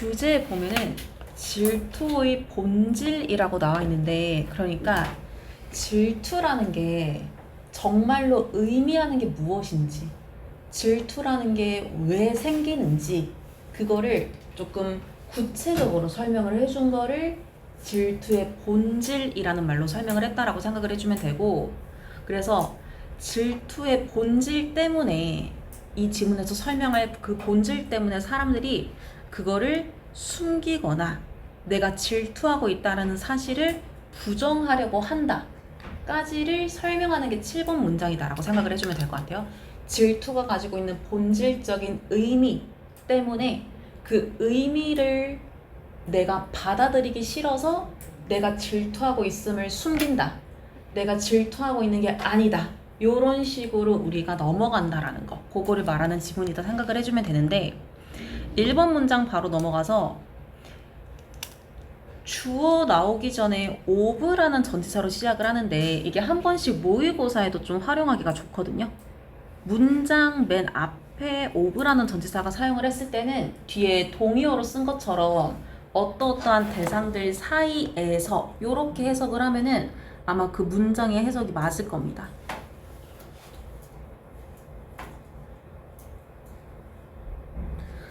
교재에 보면은 질투의 본질이라고 나와 있는데, 그러니까 질투라는 게 정말로 의미하는 게 무엇인지, 질투라는 게 왜 생기는지, 그거를 조금 구체적으로 설명을 해준 거를 질투의 본질이라는 말로 설명을 했다라고 생각을 해주면 되고, 그래서 질투의 본질 때문에, 이 지문에서 설명할 그 본질 때문에 사람들이 그거를 숨기거나 내가 질투하고 있다는 사실을 부정하려고 한다 까지를 설명하는 게 7번 문장이다라고 생각을 해주면 될 것 같아요. 질투가 가지고 있는 본질적인 의미 때문에 그 의미를 내가 받아들이기 싫어서 내가 질투하고 있음을 숨긴다, 내가 질투하고 있는 게 아니다, 요런 식으로 우리가 넘어간다라는 거, 그거를 말하는 지문이다 생각을 해주면 되는데, 1번 문장 바로 넘어가서 주어 나오기 전에 of라는 전치사로 시작을 하는데, 이게 한 번씩 모의고사에도 좀 활용하기가 좋거든요. 문장 맨 앞에 of라는 전치사가 사용을 했을 때는 뒤에 동의어로 쓴 것처럼 어떠한 대상들 사이에서 이렇게 해석을 하면은 아마 그 문장의 해석이 맞을 겁니다.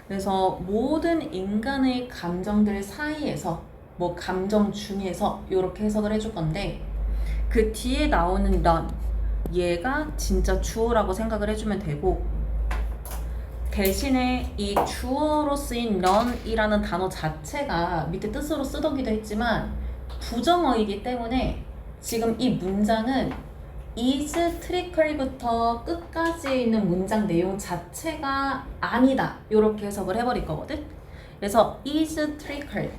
그래서 모든 인간의 감정들 사이에서, 뭐 감정 중에서 이렇게 해석을 해줄 건데, 그 뒤에 나오는 none, 얘가 진짜 주어라고 생각을 해주면 되고, 대신에 이 주어로 쓰인 none이라는 단어 자체가 밑에 뜻으로 쓰더기도 했지만 부정어이기 때문에 지금 이 문장은 is tricky부터 끝까지 있는 문장 내용 자체가 아니다, 이렇게 해석을 해버릴 거거든. 그래서 is tricky,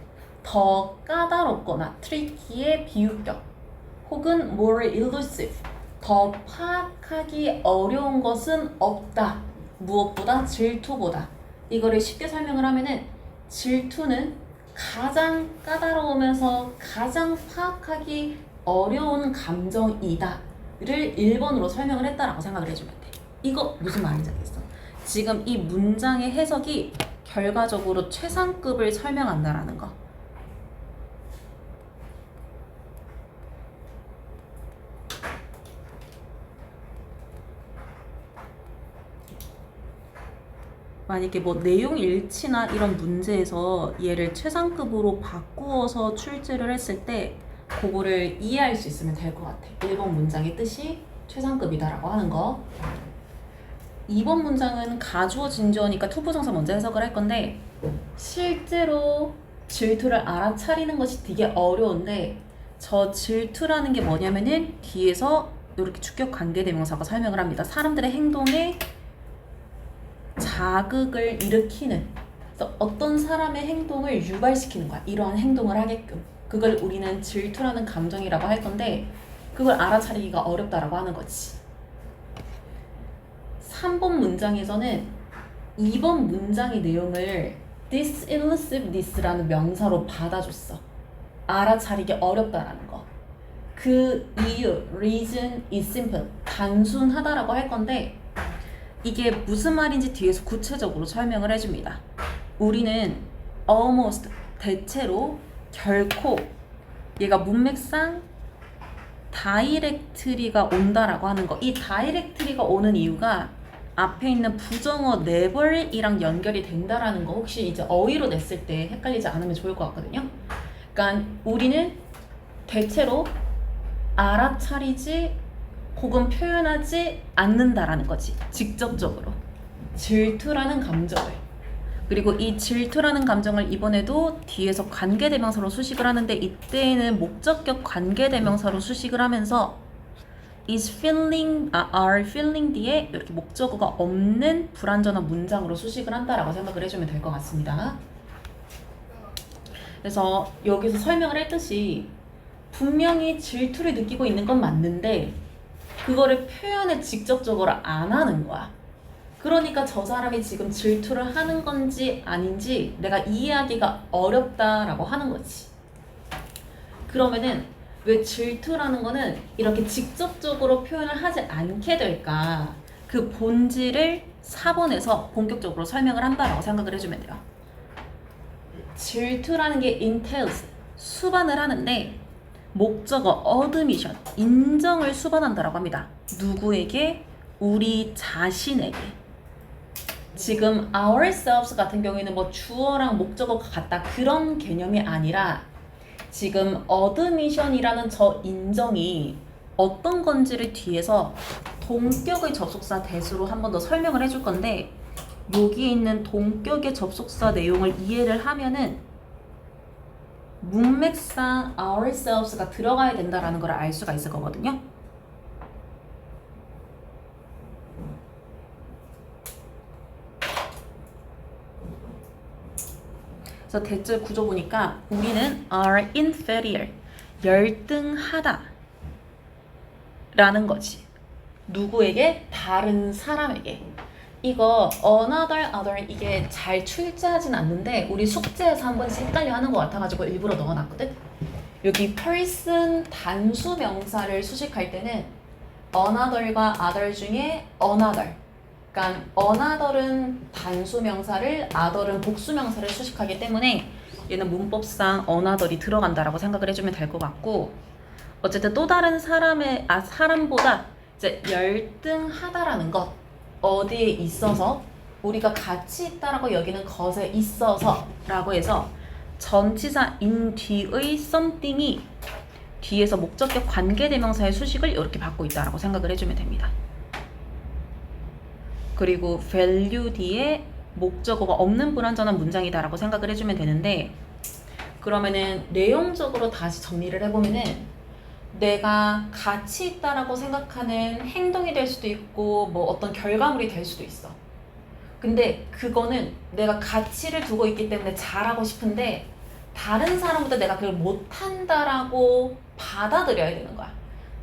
더 까다롭거나 tricky의 비유격, 혹은 more elusive, 더 파악하기 어려운 것은 없다, 무엇보다 질투보다. 이거를 쉽게 설명을 하면은 질투는 가장 까다로우면서 가장 파악하기 어려운 감정이다 를 1번으로 설명을 했다라고 생각을 해주면 돼. 이거 무슨 말인지 알겠어? 지금 이 문장의 해석이 결과적으로 최상급을 설명한다라는 거. 만약에 뭐 내용 일치나 이런 문제에서 얘를 최상급으로 바꾸어서 출제를 했을 때 그거를 이해할 수 있으면 될 것 같아. 1번 문장의 뜻이 최상급이다라고 하는 거. 2번 문장은 가주어 진주어니까 투부정사 먼저 해석을 할 건데, 실제로 질투를 알아차리는 것이 되게 어려운데, 저 질투라는 게 뭐냐면은 뒤에서 이렇게 주격 관계대명사가 설명을 합니다. 사람들의 행동에 자극을 일으키는, 그래서 어떤 사람의 행동을 유발시키는 거야. 이러한 행동을 하게끔. 그걸 우리는 질투라는 감정이라고 할 건데, 그걸 알아차리기가 어렵다라고 하는 거지. 3번 문장에서는 2번 문장의 내용을 disillusiveness라는 명사로 받아줬어. 알아차리기 어렵다라는 거. 그 이유, reason is simple, 단순하다라고 할 건데, 이게 무슨 말인지 뒤에서 구체적으로 설명을 해줍니다. 우리는 almost, 대체로, 결코, 얘가 문맥상 다이렉트리가 온다라고 하는 거. 이 다이렉트리가 오는 이유가 앞에 있는 부정어 never이랑 연결이 된다라는 거, 혹시 이제 어휘로 냈을 때 헷갈리지 않으면 좋을 것 같거든요. 그러니까 우리는 대체로 알아차리지 혹은 표현하지 않는다라는 거지. 직접적으로 질투라는 감정을. 그리고 이 질투라는 감정을 이번에도 뒤에서 관계대명사로 수식을 하는데, 이때에는 목적격 관계대명사로 수식을 하면서 is feeling, are feeling 뒤에 이렇게 목적어가 없는 불완전한 문장으로 수식을 한다라고 생각을 해주면 될 것 같습니다. 그래서 여기서 설명을 했듯이 분명히 질투를 느끼고 있는 건 맞는데 그거를 표현을 직접적으로 안 하는 거야. 그러니까 저 사람이 지금 질투를 하는 건지 아닌지 내가 이해하기가 어렵다라고 하는 거지. 그러면은 왜 질투라는 거는 이렇게 직접적으로 표현을 하지 않게 될까? 그 본질을 4번에서 본격적으로 설명을 한다라고 생각을 해주면 돼요. 질투라는 게 entails, 수반을 하는데 목적어 admission, 인정을 수반한다라고 합니다. 누구에게? 우리 자신에게. 지금 ourselves 같은 경우에는 뭐 주어랑 목적어가 같다 그런 개념이 아니라 지금 admission이라는 저 인정이 어떤 건지를 뒤에서 동격의 접속사 대수로 한 번 더 설명을 해줄 건데 여기 있는 동격의 접속사 내용을 이해를 하면은 문맥상 ourselves가 들어가야 된다라는 걸 알 수가 있을 거거든요. 그래서 대절 구조 보니까 우리는 are inferior, 열등하다 라는 거지. 누구에게? 다른 사람에게. 이거 other 이게 잘 출제하진 않는데 우리 숙제에서 한 번씩 헷갈려 하는 것 같아가지고 일부러 넣어놨거든. 여기 person 단수 명사를 수식할 때는 another과 other 중에 another, 그러니까 another은 단수 명사를 other은 복수 명사를 수식하기 때문에 얘는 문법상 another이 들어간다라고 생각을 해주면 될 것 같고, 어쨌든 또 다른 사람보다 이제 열등하다라는 것, 어디에 있어서 우리가 가치 있다라고 여기는 것에 있어서 라고 해서 전치사 in 뒤의 something이 뒤에서 목적격 관계대명사의 수식을 이렇게 받고 있다라고 생각을 해주면 됩니다. 그리고 value 뒤에 목적어가 없는 불완전한 문장이다라고 생각을 해주면 되는데, 그러면은 내용적으로 다시 정리를 해보면은 내가 가치 있다라고 생각하는 행동이 될 수도 있고 뭐 어떤 결과물이 될 수도 있어. 근데 그거는 내가 가치를 두고 있기 때문에 잘하고 싶은데 다른 사람보다 내가 그걸 못한다라고 받아들여야 되는 거야.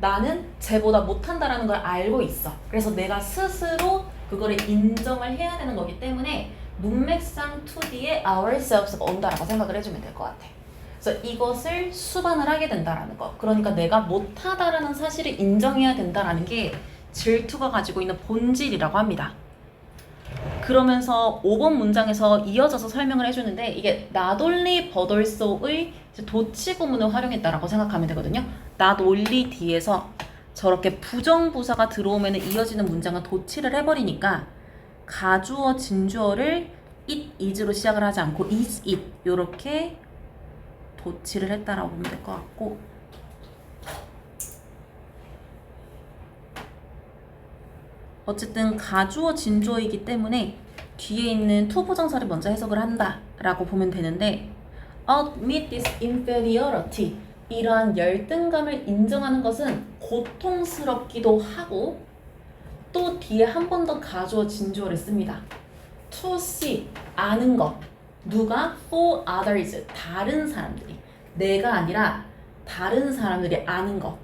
나는 쟤보다 못한다라는 걸 알고 있어. 그래서 내가 스스로 그거를 인정을 해야 되는 거기 때문에 문맥상 2D에 ourselves가 온다라고 생각을 해주면 될 것 같아. 그래서 이것을 수반을 하게 된다라는 거. 그러니까 내가 못하다라는 사실을 인정해야 된다라는 게 질투가 가지고 있는 본질이라고 합니다. 그러면서 5번 문장에서 이어져서 설명을 해주는데 이게 not only but also의 도치 구문을 활용했다라고 생각하면 되거든요. not only 뒤에서 저렇게 부정부사가 들어오면 이어지는 문장은 도치를 해버리니까 가주어, 진주어를 it, is로 시작을 하지 않고 is, it 이렇게 도치를 했다라고 보면 될 것 같고, 어쨌든 가주어 진주어이기 때문에 뒤에 있는 to 부정사를 먼저 해석을 한다라고 보면 되는데 admit this inferiority, 이러한 열등감을 인정하는 것은 고통스럽기도 하고 또 뒤에 한 번 더 가주어 진주어를 씁니다. to see, 아는 것. 누가? for others, 다른 사람들이. 내가 아니라 다른 사람들이 아는 것.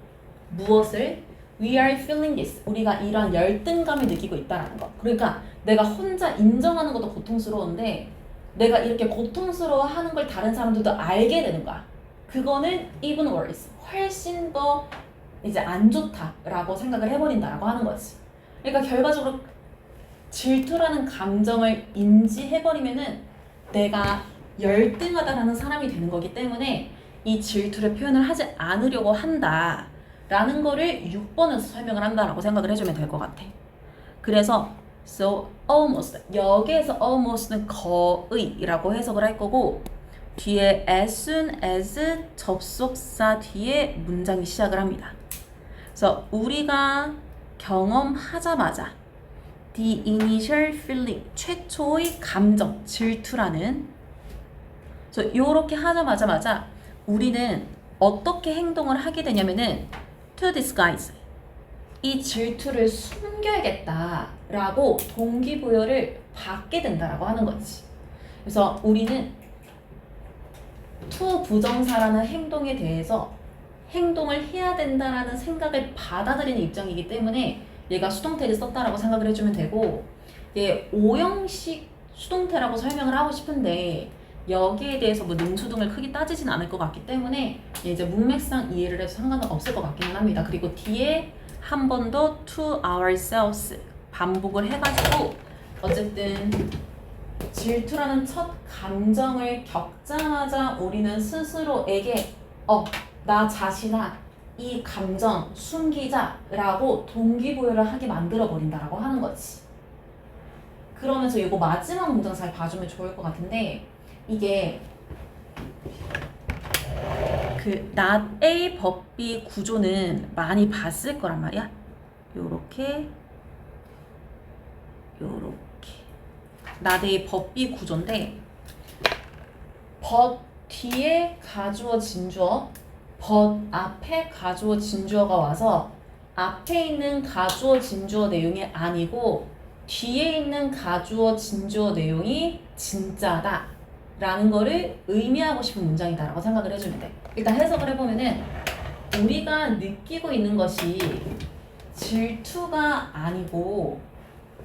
무엇을? We are feeling this. 우리가 이러한 열등감을 느끼고 있다는 것. 그러니까 내가 혼자 인정하는 것도 고통스러운데 내가 이렇게 고통스러워하는 걸 다른 사람들도 알게 되는 거야. 그거는 even worse, 훨씬 더 이제 안 좋다라고 생각을 해버린다라고 하는 거지. 그러니까 결과적으로 질투라는 감정을 인지해버리면은 내가 열등하다라는 사람이 되는 거기 때문에 이 질투를 표현을 하지 않으려고 한다라는 거를 6번에서 설명을 한다라고 생각을 해주면 될 것 같아. 그래서 so almost, 여기에서 almost는 거의라고 해석을 할 거고 뒤에 as soon as 접속사 뒤에 문장이 시작을 합니다. 그래서 우리가 경험하자마자 the initial feeling, 최초의 감정, 질투라는, 그래서 이렇게 하자마자 우리는 어떻게 행동을 하게 되냐면은 to disguise, 이 질투를 숨겨야겠다라고 동기부여를 받게 된다라고 하는 거지. 그래서 우리는 to 부정사라는 행동에 대해서 행동을 해야 된다라는 생각을 받아들이는 입장이기 때문에 얘가 수동태를 썼다라고 생각을 해주면 되고, 얘 오형식 수동태라고 설명을 하고 싶은데 여기에 대해서 뭐 능수등을 크게 따지진 않을 것 같기 때문에 이제 문맥상 이해를 해도 상관은 없을 것 같기는 합니다. 그리고 뒤에 한 번 더 to ourselves 반복을 해가지고 어쨌든 질투라는 첫 감정을 겪자마자 우리는 스스로에게 나 자신아 이 감정 숨기자라고 동기부여를 하게 만들어버린다라고 하는 거지. 그러면서 이거 마지막 문장 잘 봐주면 좋을 것 같은데 이게 그 not A 법 B 구조는 많이 봤을 거란 말이야. 요렇게 not A 법 B 구조인데 but 뒤에 가주어진 주어 but 앞에 가주어진 주어가 와서 앞에 있는 가주어진 주어 내용이 아니고 뒤에 있는 가주어진 주어 내용이 진짜다 라는 거를 의미하고 싶은 문장이다라고 생각을 해주면 돼. 일단 해석을 해보면은 우리가 느끼고 있는 것이 질투가 아니고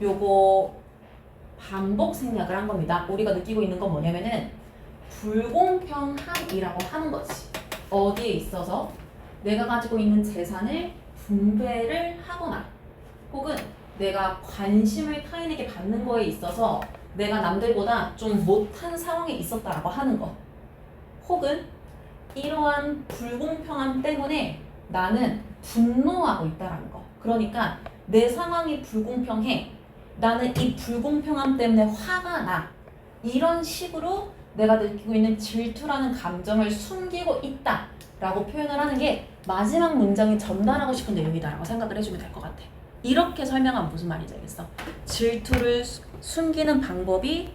요거 반복 생략을 한 겁니다. 우리가 느끼고 있는 건 뭐냐면은 불공평함이라고 하는 거지. 어디에 있어서 내가 가지고 있는 재산을 분배를 하거나 혹은 내가 관심을 타인에게 받는 거에 있어서 내가 남들보다 좀 못한 상황에 있었다라고 하는 거 혹은 이러한 불공평함 때문에 나는 분노하고 있다라는 거. 그러니까 내 상황이 불공평해. 나는 이 불공평함 때문에 화가 나. 이런 식으로 내가 느끼고 있는 질투라는 감정을 숨기고 있다 라고 표현을 하는 게 마지막 문장이 전달하고 싶은 내용이다 라고 생각을 해주면 될 것 같아. 이렇게 설명하면 무슨 말인지 알겠어? 질투를 숨기는 방법이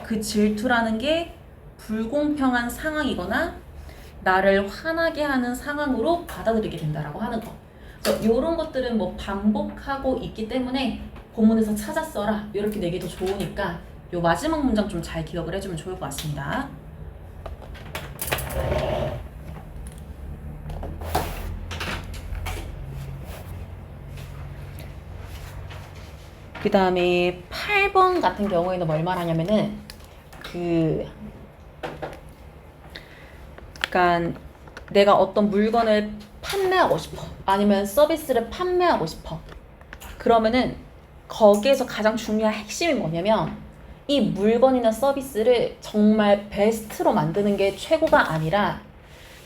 그 질투라는 게 불공평한 상황이거나 나를 화나게 하는 상황으로 받아들이게 된다라고 하는 거. 그래서 이런 것들은 뭐 반복하고 있기 때문에 본문에서 찾아 써라 이렇게 내기도 좋으니까 요 마지막 문장 좀 잘 기억을 해주면 좋을 것 같습니다. 그 다음에 8번 같은 경우에는 뭘 말하냐면은 그러니까 내가 어떤 물건을 판매하고 싶어 아니면 서비스를 판매하고 싶어. 그러면은 거기에서 가장 중요한 핵심이 뭐냐면 이 물건이나 서비스를 정말 베스트로 만드는 게 최고가 아니라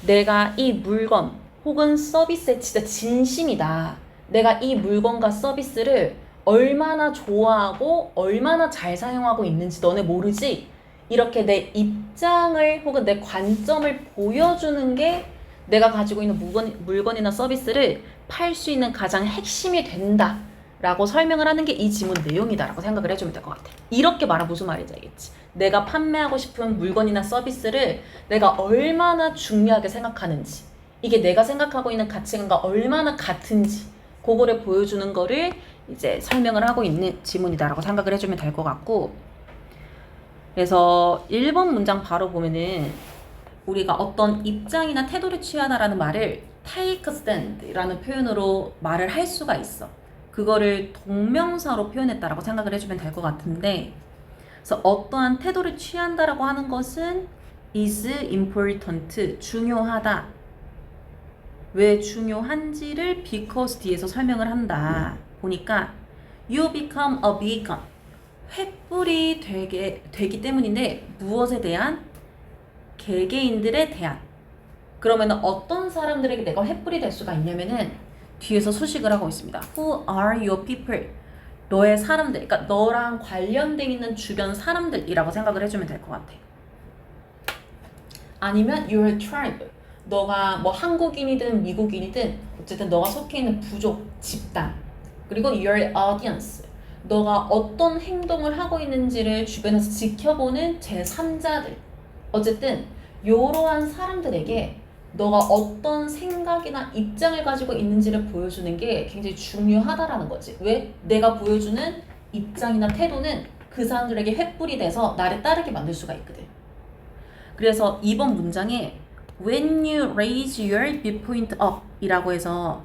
내가 이 물건 혹은 서비스에 진짜 진심이다. 내가 이 물건과 서비스를 얼마나 좋아하고 얼마나 잘 사용하고 있는지 너네 모르지? 이렇게 내 입장을 혹은 내 관점을 보여주는 게 내가 가지고 있는 물건이나 서비스를 팔 수 있는 가장 핵심이 된다 라고 설명을 하는 게 이 지문 내용이다 라고 생각을 해주면 될 것 같아. 이렇게 말하면 무슨 말인지 알겠지? 내가 판매하고 싶은 물건이나 서비스를 내가 얼마나 중요하게 생각하는지, 이게 내가 생각하고 있는 가치관과 얼마나 같은지 그거를 보여주는 거를 이제 설명을 하고 있는 지문이다 라고 생각을 해주면 될 것 같고, 그래서 1번 문장 바로 보면은 우리가 어떤 입장이나 태도를 취하다라는 말을 take a stand 라는 표현으로 말을 할 수가 있어. 그거를 동명사로 표현했다라고 생각을 해주면 될 것 같은데, 그래서 어떠한 태도를 취한다라고 하는 것은 is important, 중요하다. 왜 중요한지를 because 뒤에서 설명을 한다. 보니까 you become a beacon, 횃불이 되기 때문인데 무엇에 대한? 개개인들에 대한. 그러면 어떤 사람들에게 내가 횃불이 될 수가 있냐면은 뒤에서 수식을 하고 있습니다. Who are your people? 너의 사람들, 그러니까 너랑 관련돼 있는 주변 사람들이라고 생각을 해주면 될 것 같아. 아니면 your tribe, 너가 뭐 한국인이든 미국인이든 어쨌든 너가 속해 있는 부족, 집단. 그리고 your audience, 너가 어떤 행동을 하고 있는지를 주변에서 지켜보는 제3자들. 어쨌든 이러한 사람들에게 너가 어떤 생각이나 입장을 가지고 있는지를 보여주는 게 굉장히 중요하다라는 거지. 왜? 내가 보여주는 입장이나 태도는 그 사람들에게 횃불이 돼서 나를 따르게 만들 수가 있거든. 그래서 이번 문장에 when you raise your viewpoint up 이라고 해서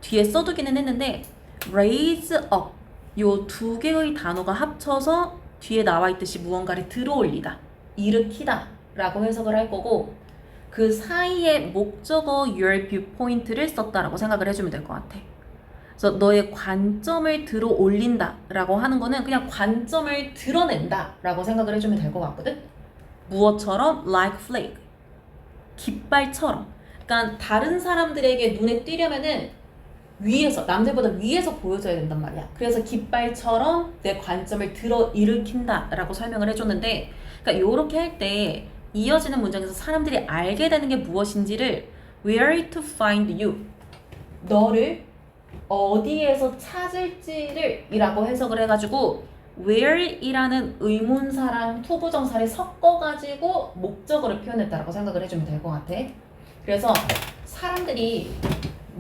뒤에 써두기는 했는데 raise up 요 두 개의 단어가 합쳐서 뒤에 나와 있듯이 무언가를 들어올리다, 일으키다 라고 해석을 할 거고, 그 사이에 목적어 your viewpoint를 썼다라고 생각을 해주면 될 것 같아. 그래서 너의 관점을 들어 올린다 라고 하는 거는 그냥 관점을 드러낸다 라고 생각을 해주면 될 것 같거든. 무엇처럼? Like flake. 깃발처럼. 그러니까 다른 사람들에게 눈에 띄려면은 위에서, 남들보다 위에서 보여줘야 된단 말이야. 그래서 깃발처럼 내 관점을 들어 일으킨다 라고 설명을 해줬는데, 그러니까 요렇게 할 때 이어지는 문장에서 사람들이 알게 되는 게 무엇인지를 where to find you, 너를 어디에서 찾을지를 이라고 해석을 해가지고 where이라는 의문사랑 투부정사를 섞어가지고 목적어를 표현했다라고 생각을 해주면 될 것 같아. 그래서 사람들이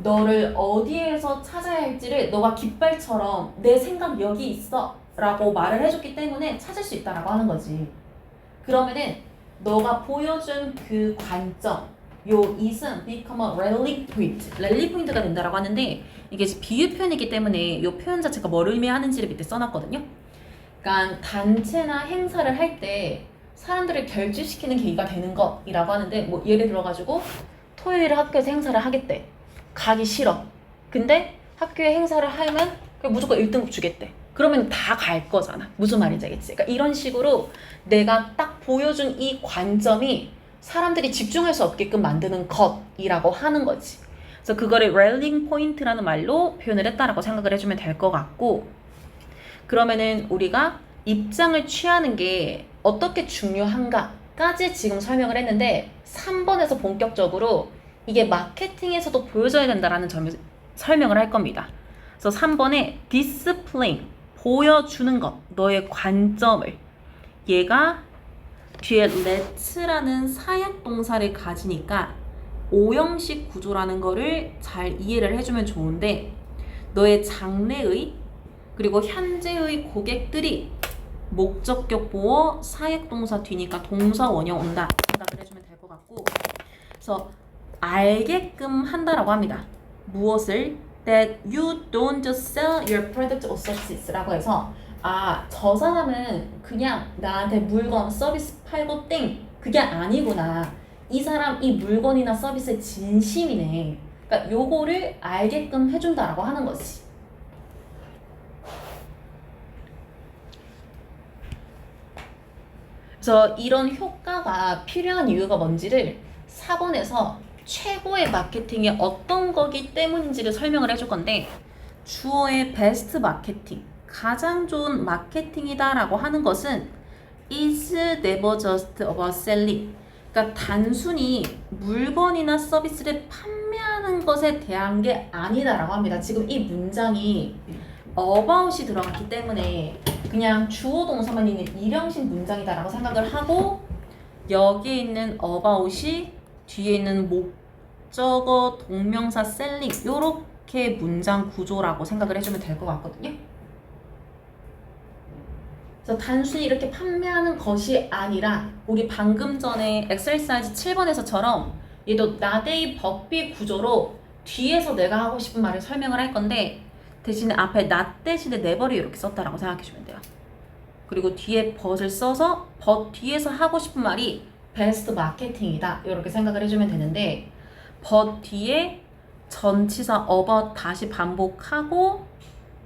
너를 어디에서 찾아야 할지를 너가 깃발처럼 내 생각 여기 있어 라고 말을 해줬기 때문에 찾을 수 있다라고 하는 거지. 그러면은 너가 보여준 그 관점, 요 is은 become a rally point, 랠리 포인트가 된다라고 하는데 이게 비유 표현이기 때문에 요 표현 자체가 뭘 의미하는지를 밑에 써놨거든요. 그러니까 단체나 행사를 할 때 사람들을 결집시키는 계기가 되는 것이라고 하는데, 뭐 예를 들어가지고 토요일에 학교에서 행사를 하겠대. 가기 싫어. 근데 학교에 행사를 하면 무조건 1등급 주겠대. 그러면 다 갈 거잖아. 무슨 말인지 알겠지? 그러니까 이런 식으로 내가 딱 보여준 이 관점이 사람들이 집중할 수 없게끔 만드는 것이라고 하는 거지. 그래서 그거를 rallying point라는 말로 표현을 했다라고 생각을 해주면 될 것 같고, 그러면은 우리가 입장을 취하는 게 어떻게 중요한가까지 지금 설명을 했는데 3번에서 본격적으로 이게 마케팅에서도 보여져야 된다라는 점을 설명을 할 겁니다. 그래서 3번에 display, 보여주는 것, 너의 관점을, 얘가 뒤에 let라는 사역동사를 가지니까 오형식 구조라는 거를 잘 이해를 해주면 좋은데, 너의 장래의 그리고 현재의 고객들이 목적격 보어 사역동사 뒤니까 동사 원형 온다 생각을 해주면 될 것 같고, 그래서 알게끔 한다라고 합니다. 무엇을? That you don't just sell your product or services 라고 해서, 아, 저 사람은 그냥 나한테 물건, 서비스 팔고 땡, 그게 아니구나. 이 사람 이 물건이나 서비스에 진심이네. 그러니까 요거를 알게끔 해준다라고 하는 거지. 그래서 이런 효과가 필요한 이유가 뭔지를 4번에서 최고의 마케팅이 어떤 거기 때문인지를 설명을 해줄 건데, 주어의 베스트 마케팅, 가장 좋은 마케팅이다 라고 하는 것은 is never just about selling, 그러니까 단순히 물건이나 서비스를 판매하는 것에 대한 게 아니다 라고 합니다. 지금 이 문장이 about이 들어갔기 때문에 그냥 주어 동사만 있는 일형식 문장이다 라고 생각을 하고, 여기에 있는 about이 뒤에 있는 목적어 동명사 selling, 요렇게 문장 구조라고 생각을 해주면 될 것 같거든요. 그래서 단순히 이렇게 판매하는 것이 아니라 우리 방금 전에 엑셀사이즈 7번에서처럼 얘도 나데이 법비 구조로 뒤에서 내가 하고 싶은 말을 설명을 할 건데, 대신에 앞에 not 대신에 never를 이렇게 썼다라고 생각해 주면 돼요. 그리고 뒤에 but을 써서 but 뒤에서 하고 싶은 말이 베스트 마케팅이다 이렇게 생각을 해주면 되는데, but 뒤에 전치사 about 다시 반복하고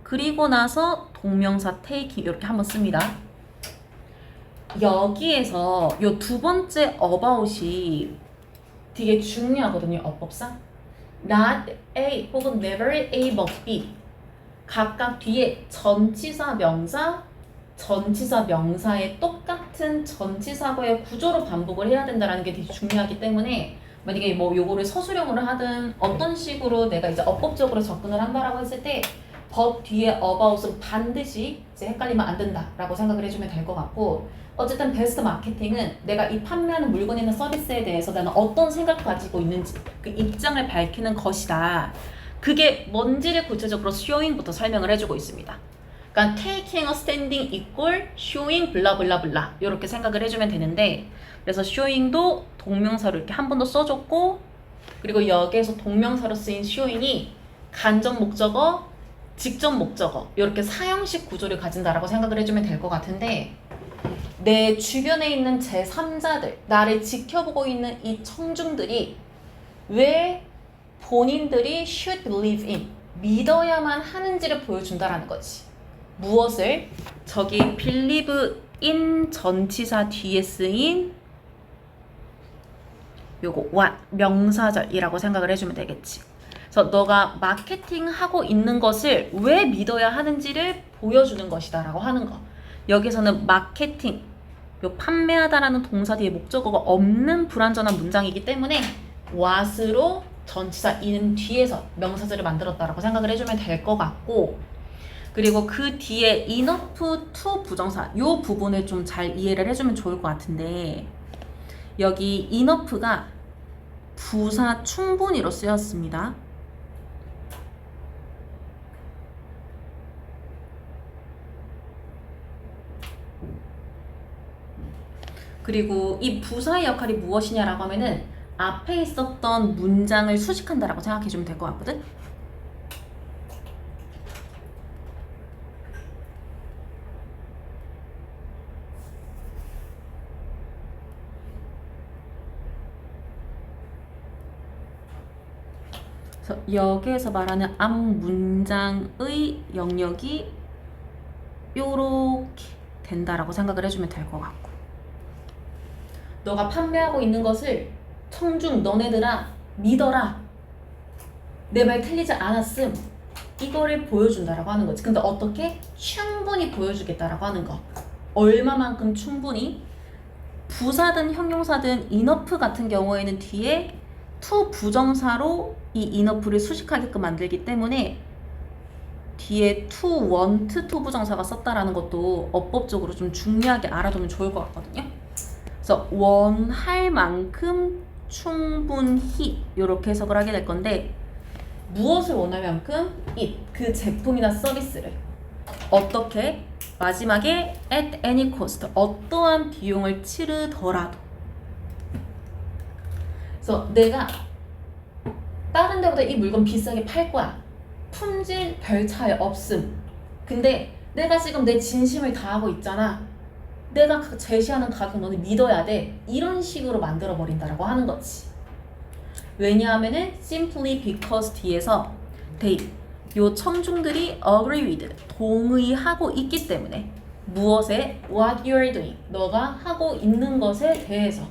그리고 나서 동명사 taking 이렇게 한번 씁니다. 여기에서 요 두 번째 about이 되게 중요하거든요. 어법상 not A 혹은 never A but B 각각 뒤에 전치사 명사, 전치사 명사의 똑같은 전치사고의 구조로 반복을 해야 된다는 게 되게 중요하기 때문에, 만약에 뭐 요거를 서술형으로 하든 어떤 식으로 내가 이제 어법적으로 접근을 한다라고 했을 때 but 뒤에 about은 반드시 이제 헷갈리면 안 된다라고 생각을 해주면 될 것 같고, 어쨌든 베스트 마케팅은 내가 이 판매하는 물건이나 서비스에 대해서 나는 어떤 생각을 가지고 있는지 그 입장을 밝히는 것이다. 그게 뭔지를 구체적으로 showing부터 설명을 해주고 있습니다. 그러니까 taking a standing equal showing 블라블라블라 이렇게 생각을 해주면 되는데, 그래서 showing도 동명사로 이렇게 한 번 더 써줬고, 그리고 여기에서 동명사로 쓰인 showing이 간접 목적어, 직접 목적어 이렇게 사형식 구조를 가진다라고 생각을 해주면 될 것 같은데, 내 주변에 있는 제3자들, 나를 지켜보고 있는 이 청중들이 왜 본인들이 should believe in, 믿어야만 하는지를 보여준다라는 거지. 무엇을? 저기 believe in 전치사 뒤에 쓰인 요거 what 명사절이라고 생각을 해주면 되겠지. 그래서 너가 마케팅 하고 있는 것을 왜 믿어야 하는지를 보여주는 것이다 라고 하는 거. 여기서는 마케팅, 요 판매하다라는 동사 뒤에 목적어가 없는 불완전한 문장이기 때문에 what으로 전치사 in 뒤에서 명사절을 만들었다라고 생각을 해주면 될 것 같고, 그리고 그 뒤에 enough to 부정사 요 부분을 좀 잘 이해를 해주면 좋을 것 같은데, 여기 enough가 부사 충분히로 쓰였습니다. 그리고 이 부사의 역할이 무엇이냐라고 하면은 앞에 있었던 문장을 수식한다라고 생각해주면 될 것 같거든? 그래서 여기에서 말하는 앞 문장의 영역이 요렇게 된다라고 생각을 해주면 될 것 같고, 너가 판매하고 있는 것을 청중 너네들아 믿어라, 내 말 틀리지 않았음, 이거를 보여준다라고 하는 거지. 근데 어떻게? 충분히 보여주겠다라고 하는 거. 얼마만큼 충분히? 부사든 형용사든 enough 같은 경우에는 뒤에 to 부정사로 이 enough를 수식하게끔 만들기 때문에 뒤에 to want to 부정사가 썼다라는 것도 어법적으로 좀 중요하게 알아두면 좋을 것 같거든요. 그래서 원할 만큼 충분히 이렇게 해석을 하게 될 건데, 무엇을 원할 만큼? 그 제품이나 서비스를 어떻게? 마지막에 at any cost, 어떠한 비용을 치르더라도. 그래서 내가 다른 데보다 이 물건 비싸게 팔 거야. 품질 별 차이 없음. 근데 내가 지금 내 진심을 다하고 있잖아. 내가 제시하는 가격 너는 믿어야 돼. 이런 식으로 만들어버린다라고 하는 거지. 왜냐하면은 simply because 뒤에서 they, 요 청중들이 agree with, 동의하고 있기 때문에. 무엇에? what you're doing, 너가 하고 있는 것에 대해서.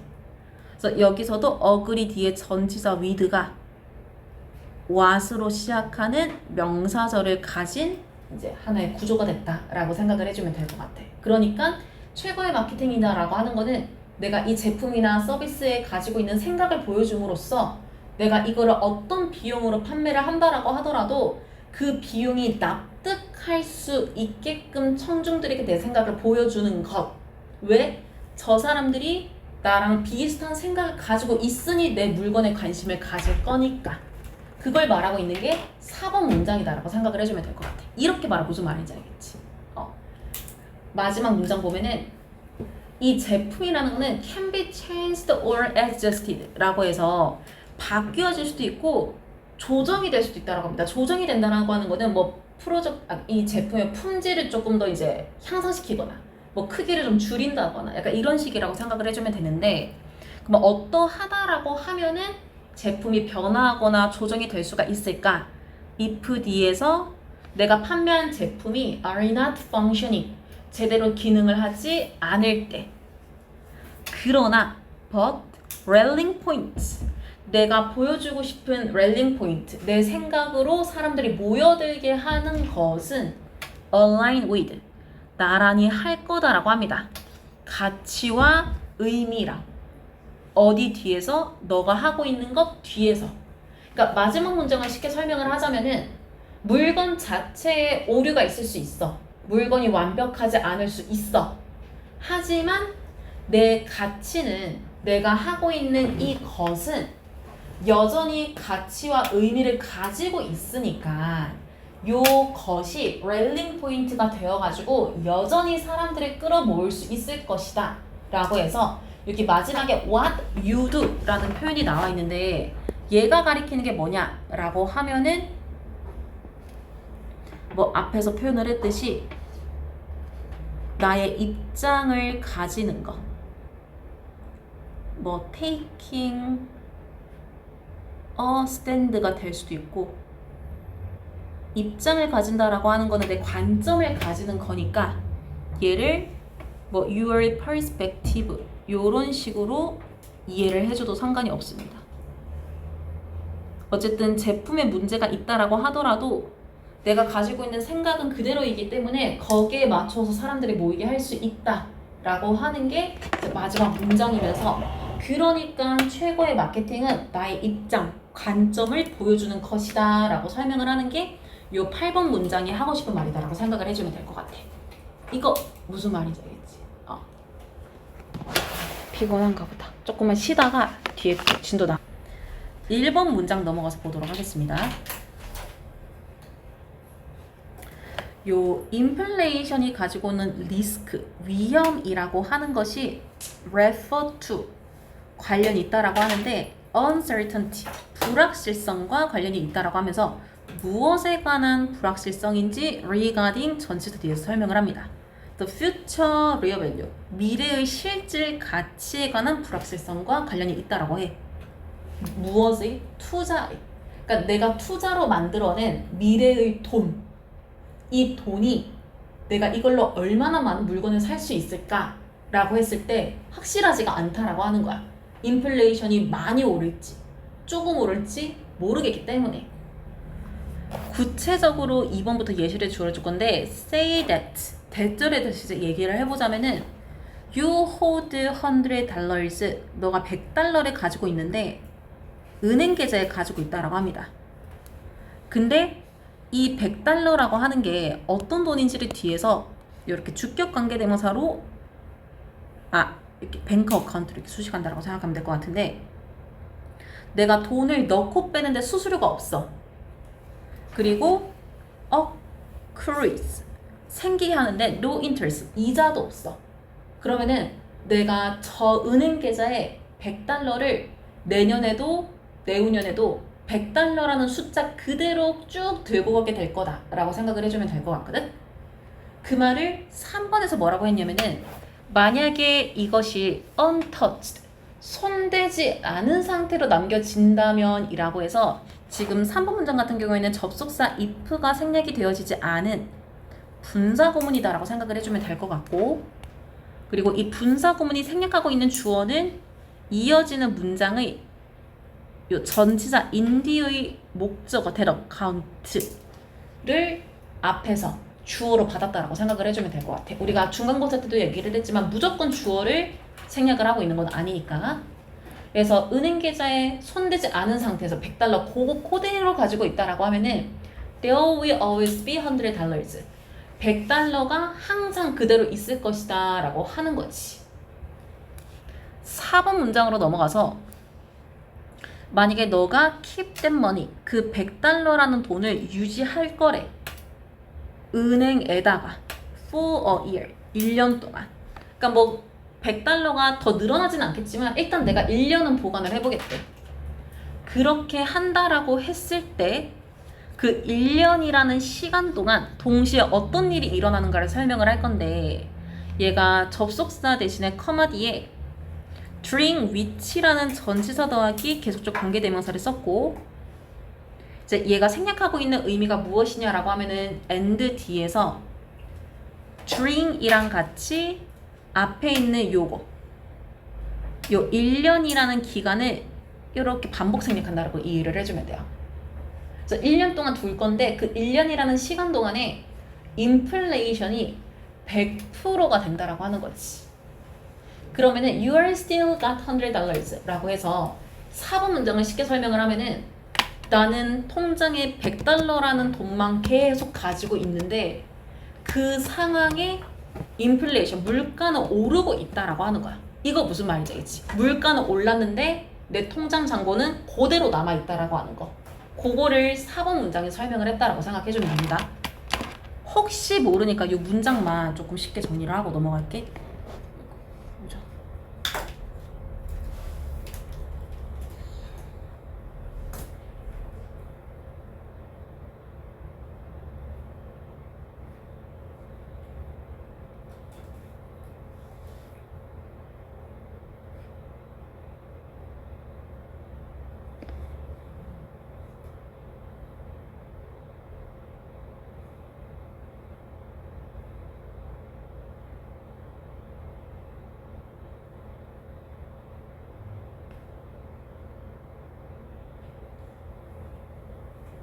그래서 여기서도 agree 뒤에 전치사 with가 what으로 시작하는 명사절을 가진 이제 하나의 구조가 됐다라고 생각을 해주면 될 것 같아. 그러니까 최고의 마케팅이다라고 하는 거는 내가 이 제품이나 서비스에 가지고 있는 생각을 보여줌으로써 내가 이거를 어떤 비용으로 판매를 한다라고 하더라도 그 비용이 납득할 수 있게끔 청중들에게 내 생각을 보여주는 것. 왜? 저 사람들이 나랑 비슷한 생각을 가지고 있으니 내 물건에 관심을 가질 거니까. 그걸 말하고 있는 게 4번 문장이다라고 생각을 해주면 될 것 같아. 이렇게 말하면 무슨 말인지 알겠지? 마지막 문장 보면은 이 제품이라는 거는 can be changed or adjusted 라고 해서 바뀌어질 수도 있고 조정이 될 수도 있다라고 합니다. 조정이 된다라고 하는 거는 뭐 이 제품의 품질을 조금 더 이제 향상시키거나 뭐 크기를 좀 줄인다거나 약간 이런 식이라고 생각을 해주면 되는데, 그럼 어떠하다라고 하면은 제품이 변화하거나 조정이 될 수가 있을까? if 뒤에서 내가 판매한 제품이 are not functioning, 제대로 기능을 하지 않을 때. 그러나 but rallying points, 내가 보여주고 싶은 rallying point, 내 생각으로 사람들이 모여들게 하는 것은 align with, 나란히 할 거다라고 합니다. 가치와 의미랑. 어디 뒤에서? 너가 하고 있는 것 뒤에서. 그러니까 마지막 문장을 쉽게 설명을 하자면은 물건 자체에 오류가 있을 수 있어. 물건이 완벽하지 않을 수 있어. 하지만 내 가치는, 내가 하고 있는 이 것은 여전히 가치와 의미를 가지고 있으니까 요 것이 랠링 포인트가 되어가지고 여전히 사람들을 끌어모을 수 있을 것이다 라고 해서 여기 마지막에 what you do 라는 표현이 나와 있는데, 얘가 가리키는 게 뭐냐 라고 하면은 뭐 앞에서 표현을 했듯이 나의 입장을 가지는 거, 뭐 taking a stand가 될 수도 있고 입장을 가진다라고 하는 거는 내 관점을 가지는 거니까 얘를 뭐 your perspective 요런 식으로 이해를 해줘도 상관이 없습니다. 어쨌든 제품에 문제가 있다라고 하더라도 내가 가지고 있는 생각은 그대로이기 때문에 거기에 맞춰서 사람들이 모이게 할 수 있다라고 하는 게 마지막 문장이면서 그러니까 최고의 마케팅은 나의 입장, 관점을 보여주는 것이다 라고 설명을 하는 게 이 8번 문장이 하고 싶은 말이다 라고 생각을 해주면 될 것 같아. 이거 무슨 말인지 알겠지? 피곤한가 보다. 조금만 쉬다가 뒤에 진도 나. 1번 문장 넘어가서 보도록 하겠습니다. 요 인플레이션이 가지고 있는 리스크, 위험이라고 하는 것이 refer to 관련이 있다라고 하는데 uncertainty, 불확실성과 관련이 있다라고 하면서 무엇에 관한 불확실성인지 regarding 전치사 뒤에서 설명을 합니다. The future real value, 미래의 실질 가치에 관한 불확실성과 관련이 있다라고 해. 무엇의? 투자의. 그러니까 내가 투자로 만들어낸 미래의 돈, 이 돈이 내가 이걸로 얼마나 많은 물건을 살 수 있을까? 라고 했을 때 확실하지가 않다라고 하는 거야. 인플레이션이 많이 오를지 조금 오를지 모르겠기 때문에. 구체적으로 2번부터 예시를 주어줄 건데 say that, 대절에 대해서 얘기를 해보자면은 you hold $100, 너가 $100를 가지고 있는데 은행 계좌에 가지고 있다라고 합니다. 근데 이 $100라고 하는 게 어떤 돈인지를 뒤에서 이렇게 주격 관계대명사로 이렇게 뱅크 어카운트로 이렇게 수식한다라고 생각하면 될 것 같은데 내가 돈을 넣고 빼는데 수수료가 없어. 그리고 accrues 생기게 하는데 no interest 이자도 없어. 그러면은 내가 저 은행 계좌에 $100를 내년에도 내후년에도 $100라는 숫자 그대로 쭉 들고 가게 될 거다라고 생각을 해주면 될 것 같거든. 그 말을 3번에서 뭐라고 했냐면은 만약에 이것이 untouched 손대지 않은 상태로 남겨진다면 이라고 해서 지금 3번 문장 같은 경우에는 접속사 if가 생략이 되어지지 않은 분사구문이다 라고 생각을 해주면 될 것 같고, 그리고 이 분사구문이 생략하고 있는 주어는 이어지는 문장의 요 전치사 인디의 목적어 대럭 카운트를 앞에서 주어로 받았다라고 생각을 해주면 될 것 같아. 우리가 중간고사 때도 얘기를 했지만 무조건 주어를 생략을 하고 있는 건 아니니까. 그래서 은행 계좌에 손대지 않은 상태에서 $100 그거 그대로 가지고 있다라고 하면은 there will always be $100. $100가 항상 그대로 있을 것이다 라고 하는 거지. 4번 문장으로 넘어가서 만약에 너가 keep that money, 그 $100라는 돈을 유지할 거래. 은행에다가 for a year, 1년 동안. 그러니까 뭐 $100가 더 늘어나진 않겠지만 일단 내가 1년은 보관을 해보겠대. 그렇게 한다라고 했을 때 그 1년이라는 시간 동안 동시에 어떤 일이 일어나는가를 설명을 할 건데 얘가 접속사 대신에 커마 뒤에 during which라는 전치사 더하기 계속적 관계대명사를 썼고 이제 얘가 생략하고 있는 의미가 무엇이냐라고 하면은 and 뒤에서 during이랑 같이 앞에 있는 요거 요 1년이라는 기간을 이렇게 반복 생략한다라고 이해를 해주면 돼요. 그래서 1년 동안 둘 건데 그 1년이라는 시간 동안에 인플레이션이 100%가 된다라고 하는 거지. 그러면은 you are still got $100 라고 해서 4번 문장을 쉽게 설명을 하면은 나는 통장에 $100라는 돈만 계속 가지고 있는데 그 상황에 인플레이션, 물가는 오르고 있다라고 하는 거야. 이거 무슨 말인지 알겠지? 물가는 올랐는데 내 통장 잔고는 그대로 남아있다라고 하는 거. 그거를 4번 문장에 설명을 했다라고 생각해주면 됩니다. 혹시 모르니까 이 문장만 조금 쉽게 정리를 하고 넘어갈게.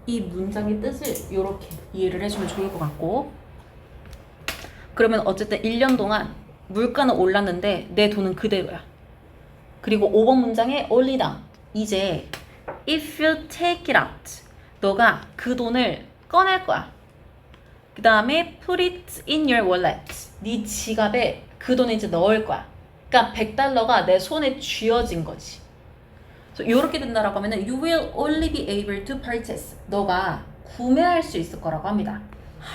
이 문장의 뜻을 이렇게 이해를 해주면 좋을 것 같고, 그러면 어쨌든 1년 동안 물가는 올랐는데 내 돈은 그대로야. 그리고 5번 문장에 only down. 이제 if you take it out, 너가 그 돈을 꺼낼 거야. 그 다음에 put it in your wallet, 네 지갑에 그 돈을 이제 넣을 거야. 그러니까 100달러가 내 손에 쥐어진 거지. 이렇게 된다라고 하면은 you will only be able to purchase, 너가 구매할 수 있을 거라고 합니다.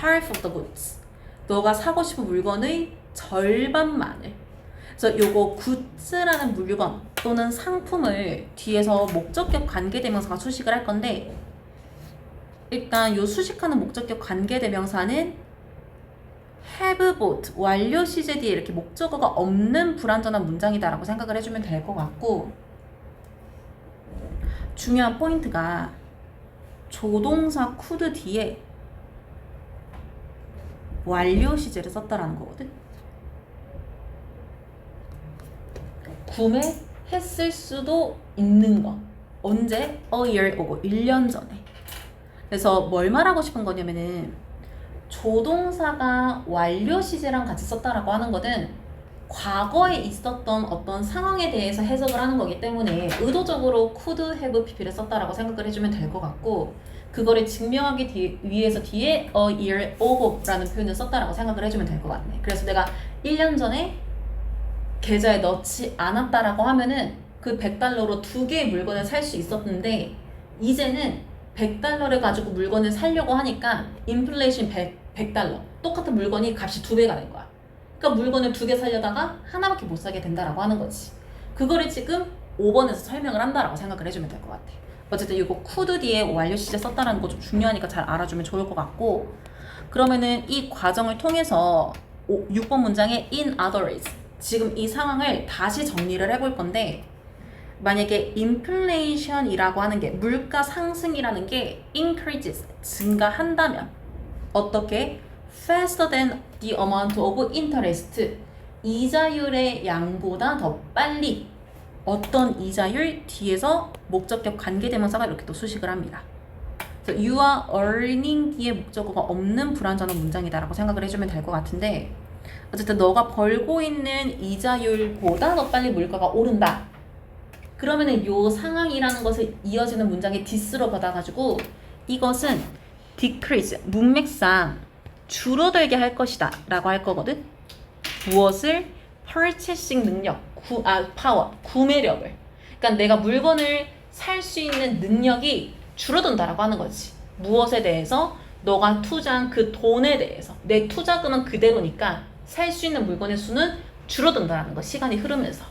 half of the goods, 너가 사고 싶은 물건의 절반만을. 그래서 요거 goods라는 물건 또는 상품을 뒤에서 목적격 관계대명사가 수식을 할 건데, 일단 요 수식하는 목적격 관계대명사는 have bought, 완료 시제 뒤에 이렇게 목적어가 없는 불완전한 문장이다라고 생각을 해주면 될 것 같고, 중요한 포인트가 조동사 could 뒤에 완료 시제를 썼다라는 거거든. 구매했을 수도 있는 거. 언제? A year ago, 1년 전에. 그래서 뭘 말하고 싶은 거냐면은 조동사가 완료 시제랑 같이 썼다라고 하는 거는 과거에 있었던 어떤 상황에 대해서 해석을 하는 거기 때문에 의도적으로 could have pp를 썼다라고 생각을 해주면 될 것 같고, 그거를 증명하기 위해서 뒤에 a year ago라는 표현을 썼다라고 생각을 해주면 될 것 같네. 그래서 내가 1년 전에 계좌에 넣지 않았다라고 하면은 그 100달러로 2개의 물건을 살 수 있었는데, 이제는 100달러를 가지고 물건을 사려고 하니까 인플레이션 100달러, 똑같은 물건이 값이 2배가 된 거야. 그러니까 물건을 2개 사려다가 하나밖에 못 사게 된다라고 하는 거지. 그거를 지금 5번에서 설명을 한다라고 생각을 해주면 될 것 같아. 어쨌든 이거 could 뒤에 완료 시제 썼다라는 거 좀 중요하니까 잘 알아주면 좋을 것 같고, 그러면은 이 과정을 통해서 6번 문장에 in other ways, 지금 이 상황을 다시 정리를 해볼 건데, 만약에 inflation이라고 하는 게, 물가 상승이라는 게 increases, 증가한다면 어떻게? faster than the amount of interest, 이자율의 양보다 더 빨리. 어떤 이자율? 뒤에서 목적격 관계대명사가 이렇게 또 수식을 합니다. 그래서 you are earning 뒤에 목적어가 없는 불완전한 문장이다라고 생각을 해주면 될 것 같은데, 어쨌든 너가 벌고 있는 이자율보다 더 빨리 물가가 오른다. 그러면은 요 상황이라는 것을 이어지는 문장의 this로 받아가지고 이것은 decrease, 문맥상 줄어들게 할 것이다 라고 할 거거든. 무엇을? purchasing 능력, power, 구매력을. 그러니까 내가 물건을 살 수 있는 능력이 줄어든다라고 하는 거지. 무엇에 대해서? 너가 투자한 그 돈에 대해서. 내 투자금은 그대로니까 살 수 있는 물건의 수는 줄어든다라는 거, 시간이 흐르면서.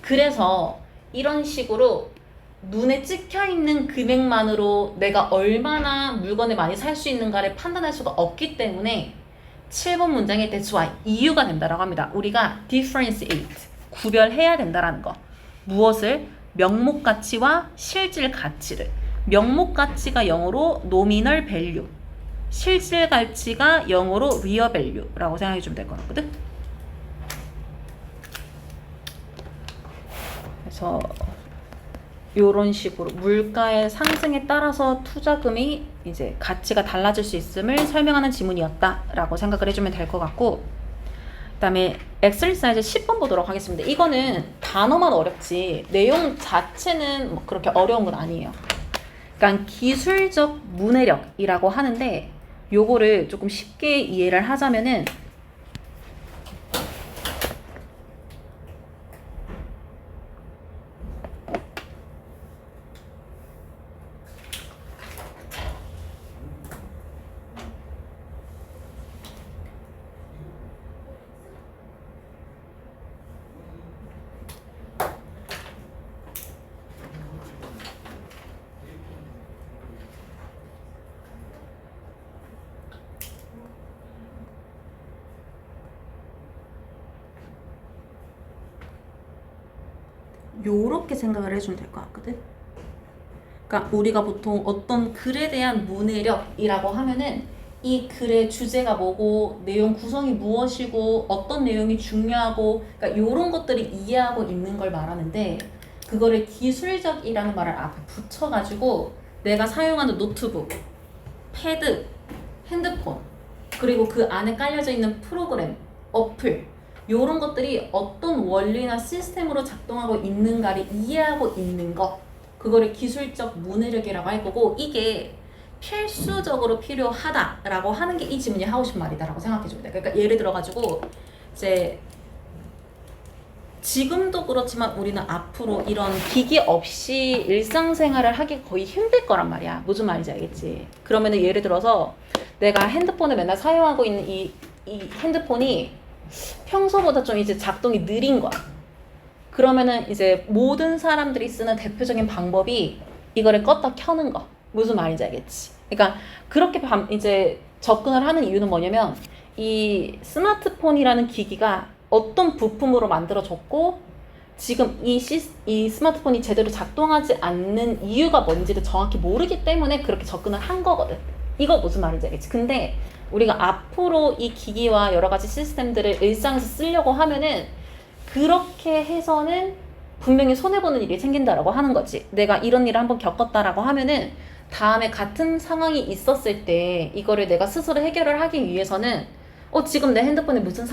그래서 이런 식으로 눈에 찍혀있는 금액만으로 내가 얼마나 물건을 많이 살 수 있는가를 판단할 수가 없기 때문에 7번 문장의 that's why, 이유가 된다라고 합니다. 우리가 differentiate, 구별해야 된다라는 거. 무엇을? 명목 가치와 실질 가치를. 명목 가치가 영어로 nominal value, 실질 가치가 영어로 real value라고 생각해 주면 될 것 같거든. 그래서 이런 식으로 물가의 상승에 따라서 투자금이 이제 가치가 달라질 수 있음을 설명하는 지문이었다라고 생각을 해주면 될 것 같고, 그 다음에 엑셀사이즈 10번 보도록 하겠습니다. 이거는 단어만 어렵지 내용 자체는 뭐 그렇게 어려운 건 아니에요. 그러니까 기술적 문해력이라고 하는데, 요거를 조금 쉽게 이해를 하자면은 요렇게 생각을 해주면 될 것 같거든. 그러니까 우리가 보통 어떤 글에 대한 문해력이라고 하면은 이 글의 주제가 뭐고 내용 구성이 무엇이고 어떤 내용이 중요하고, 그러니까 요런 것들을 이해하고 있는 걸 말하는데, 그거를 기술적이라는 말을 앞에 붙여가지고 내가 사용하는 노트북, 패드, 핸드폰, 그리고 그 안에 깔려져 있는 프로그램, 어플, 이런 것들이 어떤 원리나 시스템으로 작동하고 있는가를 이해하고 있는 것, 그거를 기술적 문해력이라고 할 거고, 이게 필수적으로 필요하다라고 하는 게 이 지문이 하고 싶은 말이다라고 생각해 줍니다. 그러니까 예를 들어가지고 이제 지금도 그렇지만 우리는 앞으로 이런 기기 없이 일상생활을 하기 거의 힘들 거란 말이야. 무슨 말인지 알겠지? 그러면은 예를 들어서 내가 핸드폰을 맨날 사용하고 있는 이 핸드폰이 평소보다 좀 이제 작동이 느린 거야. 그러면은 이제 모든 사람들이 쓰는 대표적인 방법이 이거를 껐다 켜는 거. 무슨 말인지 알겠지? 그러니까 그렇게 이제 접근을 하는 이유는 뭐냐면 이 스마트폰이라는 기기가 어떤 부품으로 만들어졌고 지금 이 스마트폰이 제대로 작동하지 않는 이유가 뭔지를 정확히 모르기 때문에 그렇게 접근을 한 거거든. 이거 무슨 말인지 알겠지? 근데 우리가 앞으로 이 기기와 여러 가지 시스템들을 일상에서 쓰려고 하면은 그렇게 해서는 분명히 손해보는 일이 생긴다라고 하는 거지. 내가 이런 일을 한번 겪었다라고 하면은 다음에 같은 상황이 있었을 때 이거를 내가 스스로 해결을 하기 위해서는 지금 내 핸드폰에 무슨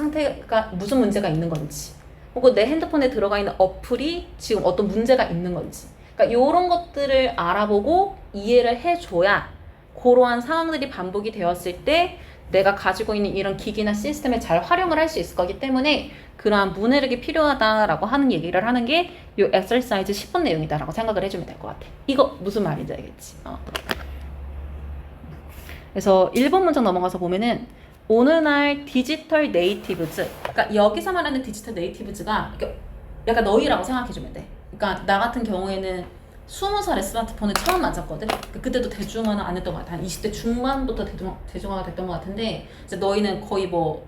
문제가 있는 건지, 혹은 내 핸드폰에 들어가 있는 어플이 지금 어떤 문제가 있는 건지, 그러니까 이런 것들을 알아보고 이해를 해줘야 그러한 상황들이 반복이 되었을 때 내가 가지고 있는 이런 기기나 시스템을 잘 활용을 할 수 있을 거기 때문에 그러한 문해력이 필요하다라고 하는 얘기를 하는 게 이 엑서사이즈 10번 내용이다라고 생각을 해주면 될 것 같아. 이거 무슨 말인지 알겠지? 그래서 1번 문장 넘어가서 보면은 오늘날 디지털 네이티브즈, 그러니까 여기서 말하는 디지털 네이티브즈가 약간 너희라고 생각해주면 돼. 그러니까 나 같은 경우에는 20살에 스마트폰을 처음 맞았거든. 그때도 대중화는 안 했던 것 같아. 한 20대 중반부터 대중화가 됐던 것 같은데 이제 너희는 거의 뭐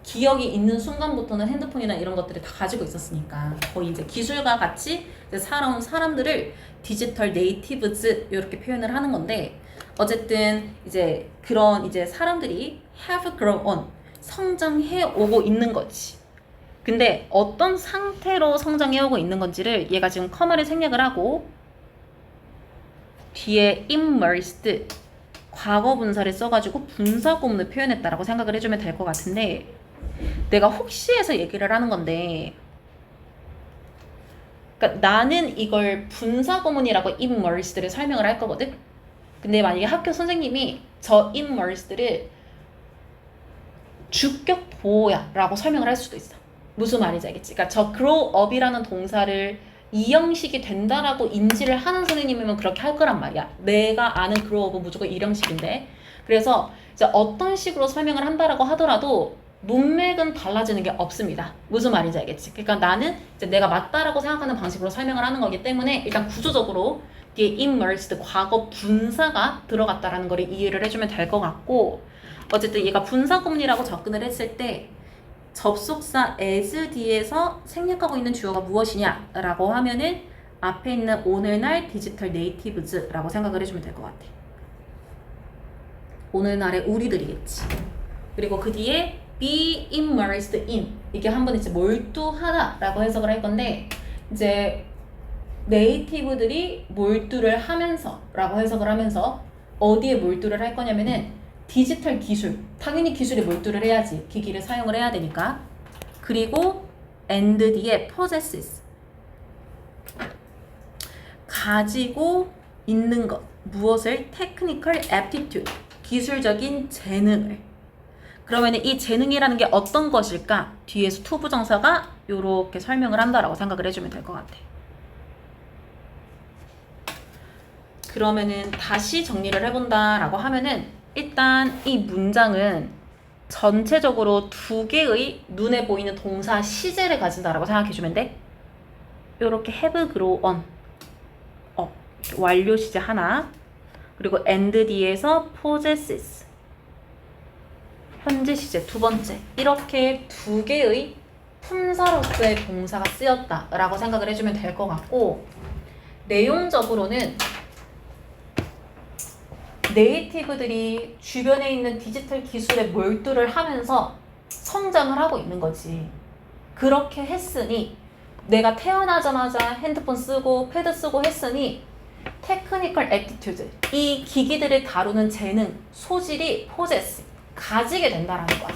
기억이 있는 순간부터는 핸드폰이나 이런 것들을 다 가지고 있었으니까 거의 이제 기술과 같이 이제 살아온 사람들을 디지털 네이티브즈 이렇게 표현을 하는 건데, 어쨌든 이제 그런 이제 사람들이 have grown on, 성장해 오고 있는 거지. 근데 어떤 상태로 성장해 오고 있는 건지를 얘가 지금 커마를 생략을 하고 뒤에 immersed 과거 분사를 써가지고 분사 구문을 표현했다라고 생각을 해주면 될 것 같은데, 내가 혹시 해서 얘기를 하는 건데, 그러니까 나는 이걸 분사 구문이라고 immersed를 설명을 할 거거든. 근데 만약에 학교 선생님이 저 immersed를 주격 보호야 라고 설명을 할 수도 있어. 무슨 말인지 알겠지? 그러니까 저 grow up이라는 동사를 이형식이 된다라고 인지를 하는 선생님이면 그렇게 할 거란 말이야. 내가 아는 grow up은 무조건 일형식인데, 그래서 이제 어떤 식으로 설명을 한다라고 하더라도 문맥은 달라지는 게 없습니다. 무슨 말인지 알겠지? 그러니까 나는 이제 내가 맞다라고 생각하는 방식으로 설명을 하는 거기 때문에 일단 구조적으로 뒤에 immersed 과거 분사가 들어갔다라는 걸 이해를 해주면 될 것 같고, 어쨌든 얘가 분사 구문이라고 접근을 했을 때 접속사 as 뒤에서 생략하고 있는 주어가 무엇이냐라고 하면은 앞에 있는 오늘날 디지털 네이티브즈라고 생각을 해주면 될 것 같아. 오늘날의 우리들이겠지. 그리고 그 뒤에 be immersed in, 이게 한번 이제 몰두하다라고 해석을 할 건데, 이제 네이티브들이 몰두를 하면서라고 해석을 하면서 어디에 몰두를 할 거냐면은 디지털 기술, 당연히 기술에 몰두를 해야지. 기기를 사용을 해야 되니까. 그리고 and 뒤에 possesses, 가지고 있는 것, 무엇을? technical aptitude, 기술적인 재능을. 그러면 이 재능이라는 게 어떤 것일까? 뒤에서 to 부정사가 이렇게 설명을 한다라고 생각을 해주면 될 것 같아. 그러면은 다시 정리를 해본다라고 하면은 일단 이 문장은 전체적으로 두 개의 눈에 보이는 동사 시제를 가진다라고 생각해주면 돼. 이렇게 have grown on, 완료 시제 하나, 그리고 and 뒤에서 possesses, 현재 시제 두 번째, 이렇게 두 개의 품사로서의 동사가 쓰였다라고 생각을 해주면 될 것 같고, 내용적으로는 네이티브들이 주변에 있는 디지털 기술에 몰두를 하면서 성장을 하고 있는 거지. 그렇게 했으니, 내가 태어나자마자 핸드폰 쓰고 패드 쓰고 했으니 테크니컬 애티튜드, 이 기기들을 다루는 재능, 소질이 possess, 가지게 된다라는 거야.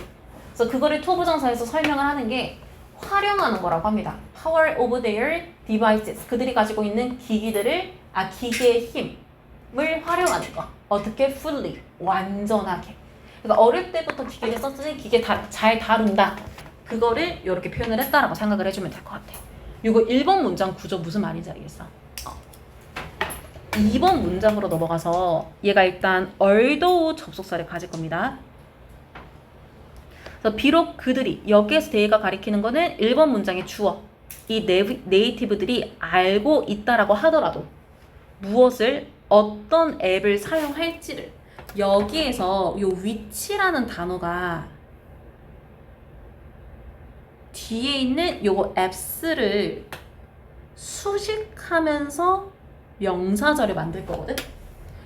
그래서 그거를 투부정사에서 설명을 하는 게 활용하는 거라고 합니다. Power of their devices, 그들이 가지고 있는 기기들을, 기기의 힘을 활용하는 거. 어떻게? fully, 완전하게. 그러니까 어릴 때부터 기계를 썼으니 기계 잘 다룬다. 그거를 이렇게 표현을 했다라고 생각을 해주면 될 것 같아. 이거 1번 문장 구조 무슨 말인지 알겠어? 2번 문장으로 넘어가서 얘가 일단 although 접속사를 가질 겁니다. 그래서 비록 그들이, 여기에서 they가 가리키는 거는 1번 문장의 주어, 이 네이티브들이 알고 있다라고 하더라도 무엇을, 어떤 앱을 사용할지를, 여기에서 요 위치라는 단어가 뒤에 있는 요거 apps를 수식하면서 명사절을 만들 거거든.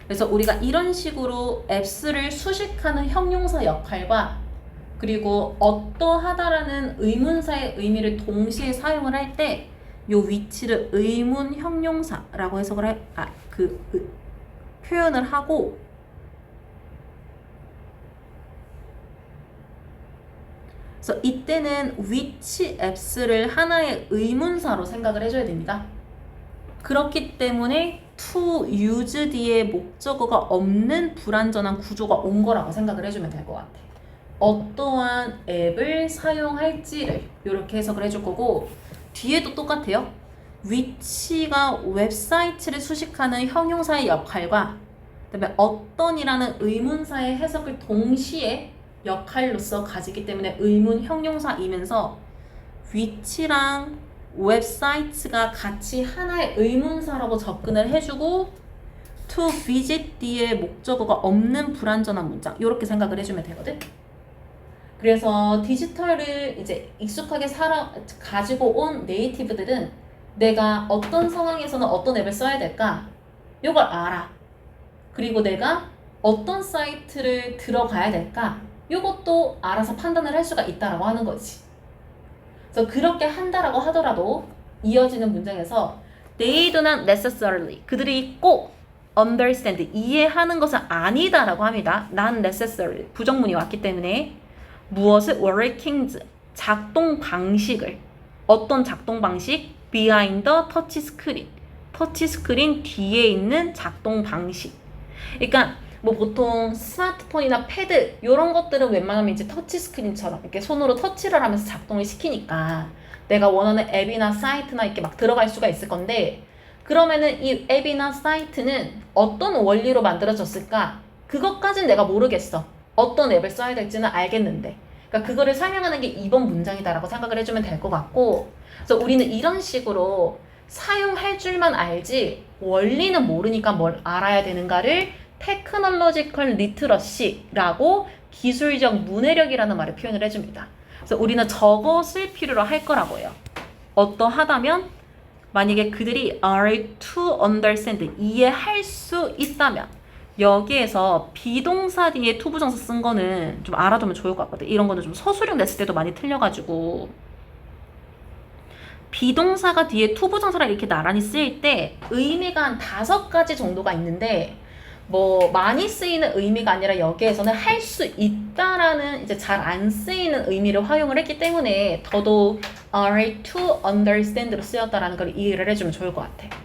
그래서 우리가 이런 식으로 apps를 수식하는 형용사 역할과 그리고 어떠하다라는 의문사의 의미를 동시에 사용을 할 때 요 위치를 의문 형용사라고 해석을 표현을 하고, 그래서 이때는 which apps를 하나의 의문사로 생각을 해줘야 됩니다. 그렇기 때문에 to use 뒤에 목적어가 없는 불완전한 구조가 온 거라고 생각을 해주면 될 것 같아. 어떠한 앱을 사용할지를 이렇게 해석을 해줄 거고, 뒤에도 똑같아요. which가 웹사이트를 수식하는 형용사의 역할과 그다음에 어떤이라는 의문사의 해석을 동시에 역할로서 가지기 때문에 의문 형용사이면서 which랑 웹사이트가 같이 하나의 의문사라고 접근을 해주고 to visit 뒤에 목적어가 없는 불완전한 문장, 이렇게 생각을 해주면 되거든. 그래서 디지털을 이제 익숙하게 가지고 온 네이티브들은 내가 어떤 상황에서는 어떤 앱을 써야 될까? 이걸 알아. 그리고 내가 어떤 사이트를 들어가야 될까? 이것도 알아서 판단을 할 수가 있다라고 하는 거지. 그래서 그렇게 한다라고 하더라도 이어지는 문장에서 they do not necessarily, 그들이 꼭 understand, 이해하는 것은 아니다라고 합니다. not necessarily, 부정문이 왔기 때문에 무엇을 workings, 작동 방식을, 어떤 작동 방식? behind the touch screen, 터치 스크린 뒤에 있는 작동 방식. 그러니까 뭐 보통 스마트폰이나 패드 이런 것들은 웬만하면 이제 터치 스크린처럼 이렇게 손으로 터치를 하면서 작동을 시키니까 내가 원하는 앱이나 사이트나 이렇게 막 들어갈 수가 있을 건데, 그러면은 이 앱이나 사이트는 어떤 원리로 만들어졌을까? 그것까진 내가 모르겠어. 어떤 앱을 써야 될지는 알겠는데. 그러니까 그거를 설명하는 게 2번 문장이다라고 생각을 해주면 될 것 같고, 그래서 우리는 이런 식으로 사용할 줄만 알지 원리는 모르니까 뭘 알아야 되는가를 테크놀로지컬 리트러시라고 기술적 문해력이라는 말을 표현을 해줍니다. 그래서 우리는 저거 쓸 필요로 할 거라고요. 어떠하다면, 만약에 그들이 are to understand, 이해할 수 있다면, 여기에서 비동사 뒤에 to 부정사 쓴 거는 좀 알아두면 좋을 것 같거든. 이런 거는 좀 서술형 냈을 때도 많이 틀려가지고, 비동사가 뒤에 to 부정사를 이렇게 나란히 쓰일 때 의미가 한 5가지 정도가 있는데, 뭐 많이 쓰이는 의미가 아니라 여기에서는 할 수 있다라는 이제 잘 안 쓰이는 의미를 활용을 했기 때문에 더더욱 are to understand로 쓰였다라는 걸 이해를 해주면 좋을 것 같아.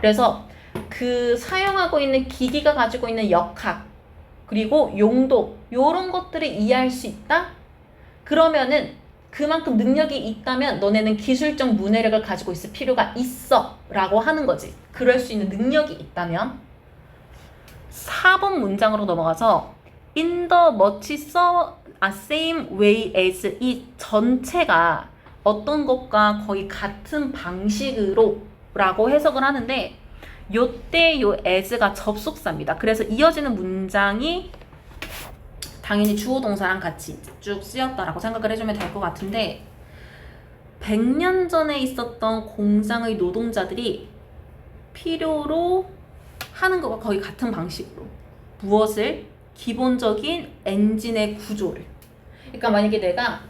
그래서 그 사용하고 있는 기기가 가지고 있는 역학 그리고 용도 요런 것들을 이해할 수 있다? 그러면은 그만큼 능력이 있다면 너네는 기술적 문해력을 가지고 있을 필요가 있어 라고 하는 거지. 그럴 수 있는 능력이 있다면. 4번 문장으로 넘어가서 in the much same way as, 이 전체가 어떤 것과 거의 같은 방식으로 라고 해석을 하는데, 요때 요 as가 접속사입니다. 그래서 이어지는 문장이 당연히 주어 동사랑 같이 쭉 쓰였다라고 생각을 해주면 될 것 같은데, 100년 전에 있었던 공장의 노동자들이 필요로 하는 것과 거의 같은 방식으로 무엇을? 기본적인 엔진의 구조를. 그러니까 만약에 내가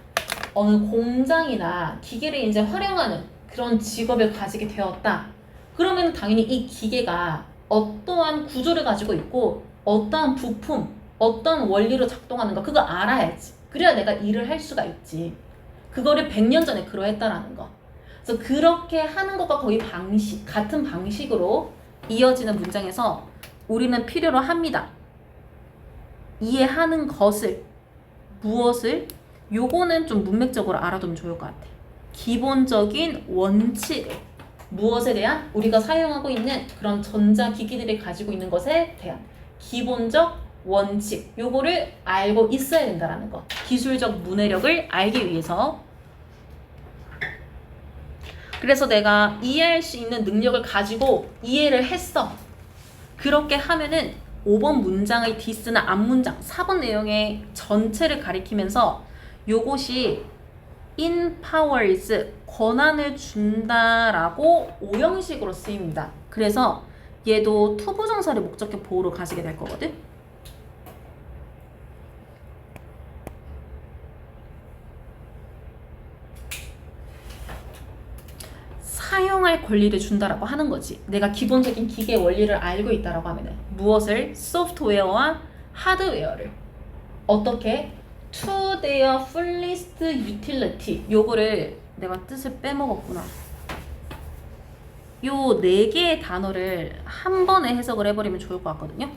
어느 공장이나 기계를 이제 활용하는 그런 직업을 가지게 되었다. 그러면 당연히 이 기계가 어떠한 구조를 가지고 있고 어떠한 부품, 어떤 원리로 작동하는가 그거 알아야지. 그래야 내가 일을 할 수가 있지. 그거를 100년 전에 그러했다라는 거. 그래서 그렇게 하는 것과 거의 같은 방식으로 이어지는 문장에서 우리는 필요로 합니다. 이해하는 것을, 무엇을, 요거는 좀 문맥적으로 알아두면 좋을 것 같아. 기본적인 원칙, 무엇에 대한 우리가 사용하고 있는 그런 전자기기들이 가지고 있는 것에 대한 기본적 원칙, 요거를 알고 있어야 된다는 거. 기술적 문해력을 알기 위해서. 그래서 내가 이해할 수 있는 능력을 가지고 이해를 했어. 그렇게 하면은 5번 문장의 디스나 앞문장, 4번 내용의 전체를 가리키면서 요것이 empowers, 권한을 준다라고 오형식으로 쓰입니다. 그래서 얘도 투부정사를 목적격 보호로 가지게 될 거거든. 사용할 권리를 준다라고 하는 거지. 내가 기본적인 기계 원리를 알고 있다라고 하면은 무엇을? 소프트웨어와 하드웨어를 어떻게? To their fullest utility. 요거를 내가 뜻을 빼먹었구나. 요 4개의 단어를 한 번에 해석을 해버리면 좋을 것 같거든요.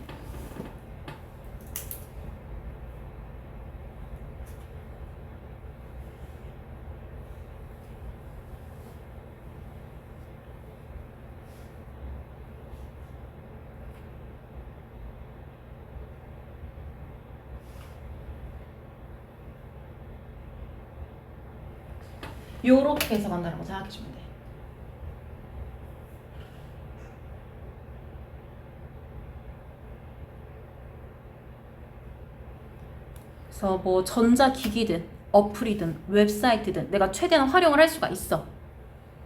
요렇게 해석한다라고 생각해주면 돼. 그래서 뭐 전자기기든 어플이든 웹사이트든 내가 최대한 활용을 할 수가 있어.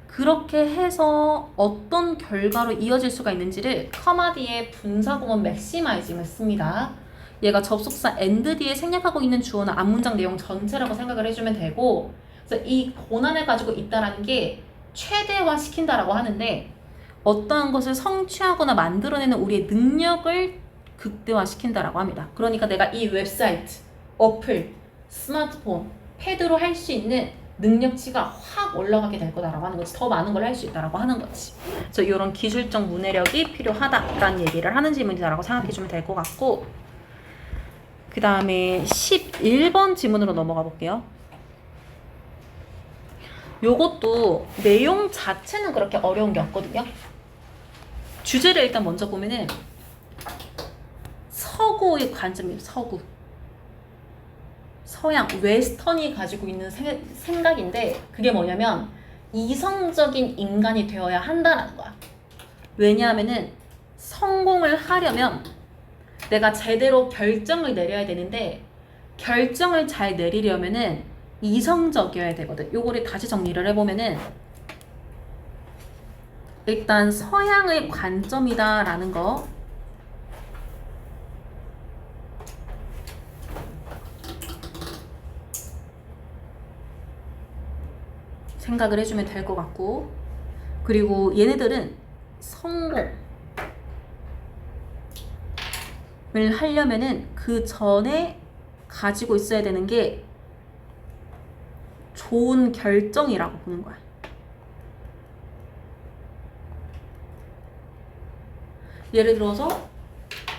그렇게 해서 어떤 결과로 이어질 수가 있는지를 커마 뒤에 분사구문 맥시마이징을 씁니다. 얘가 접속사 and 뒤에 생략하고 있는 주어나 앞문장 내용 전체라고 생각을 해주면 되고, 그래서 이 권한을 가지고 있다라는 게 최대화 시킨다라고 하는데 어떠한 것을 성취하거나 만들어내는 우리의 능력을 극대화시킨다라고 합니다. 그러니까 내가 이 웹사이트, 어플, 스마트폰, 패드로 할 수 있는 능력치가 확 올라가게 될 거다라고 하는 거지. 더 많은 걸 할 수 있다라고 하는 거지. 그래서 이런 기술적 문해력이 필요하다라는 얘기를 하는 질문이다라고 생각해주면 될 것 같고, 그 다음에 11번 지문으로 넘어가 볼게요. 요것도 내용 자체는 그렇게 어려운 게 없거든요. 주제를 일단 먼저 보면은 서구의 관점이에요. 서구. 서양, 웨스턴이 가지고 있는 생각인데 그게 뭐냐면 이성적인 인간이 되어야 한다는 거야. 왜냐하면은 성공을 하려면 내가 제대로 결정을 내려야 되는데 결정을 잘 내리려면은 이성적이어야 되거든. 요거를 다시 정리를 해보면은 일단 서양의 관점이다라는 거 생각을 해주면 될 것 같고, 그리고 얘네들은 성공을 하려면은 그 전에 가지고 있어야 되는 게 좋은 결정이라고 보는 거야. 예를 들어서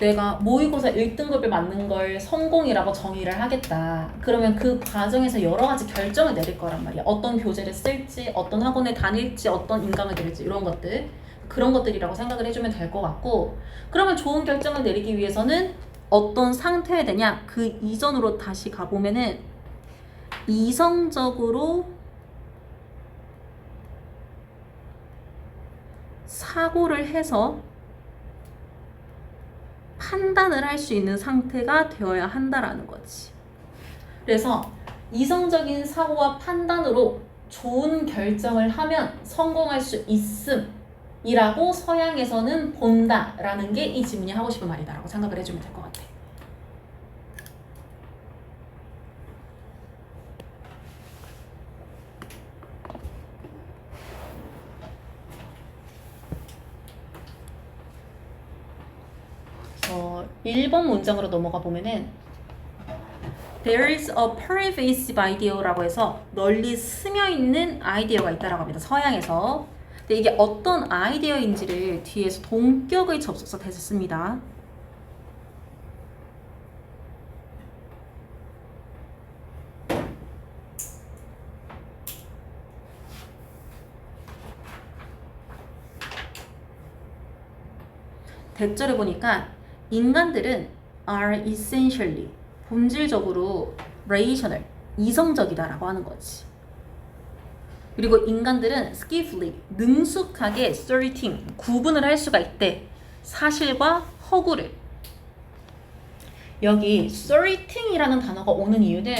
내가 모의고사 1등급을 맞는 걸 성공이라고 정의를 하겠다. 그러면 그 과정에서 여러 가지 결정을 내릴 거란 말이야. 어떤 교재를 쓸지, 어떤 학원에 다닐지, 어떤 인강을 들을지 이런 것들. 그런 것들이라고 생각을 해주면 될 것 같고, 그러면 좋은 결정을 내리기 위해서는 어떤 상태에 되냐? 그 이전으로 다시 가보면은 이성적으로 사고를 해서 판단을 할 수 있는 상태가 되어야 한다라는 거지. 그래서 이성적인 사고와 판단으로 좋은 결정을 하면 성공할 수 있음이라고 서양에서는 본다라는 게 이 지문이 하고 싶은 말이다라고 생각을 해주면 될 것 같아. 1번 문장으로 넘어가 보면은 There is a pervasive idea라고 해서 널리 스며있는 아이디어가 있다라고 합니다. 서양에서. 근데 이게 어떤 아이디어인지를 뒤에서 동격의 접속사 대서 씁니다. 대절에 보니까 인간들은 are essentially 본질적으로 rational 이성적이다라고 하는 거지. 그리고 인간들은 skillfully 능숙하게 sorting 구분을 할 수가 있대. 사실과 허구를. 여기 sorting이라는 단어가 오는 이유는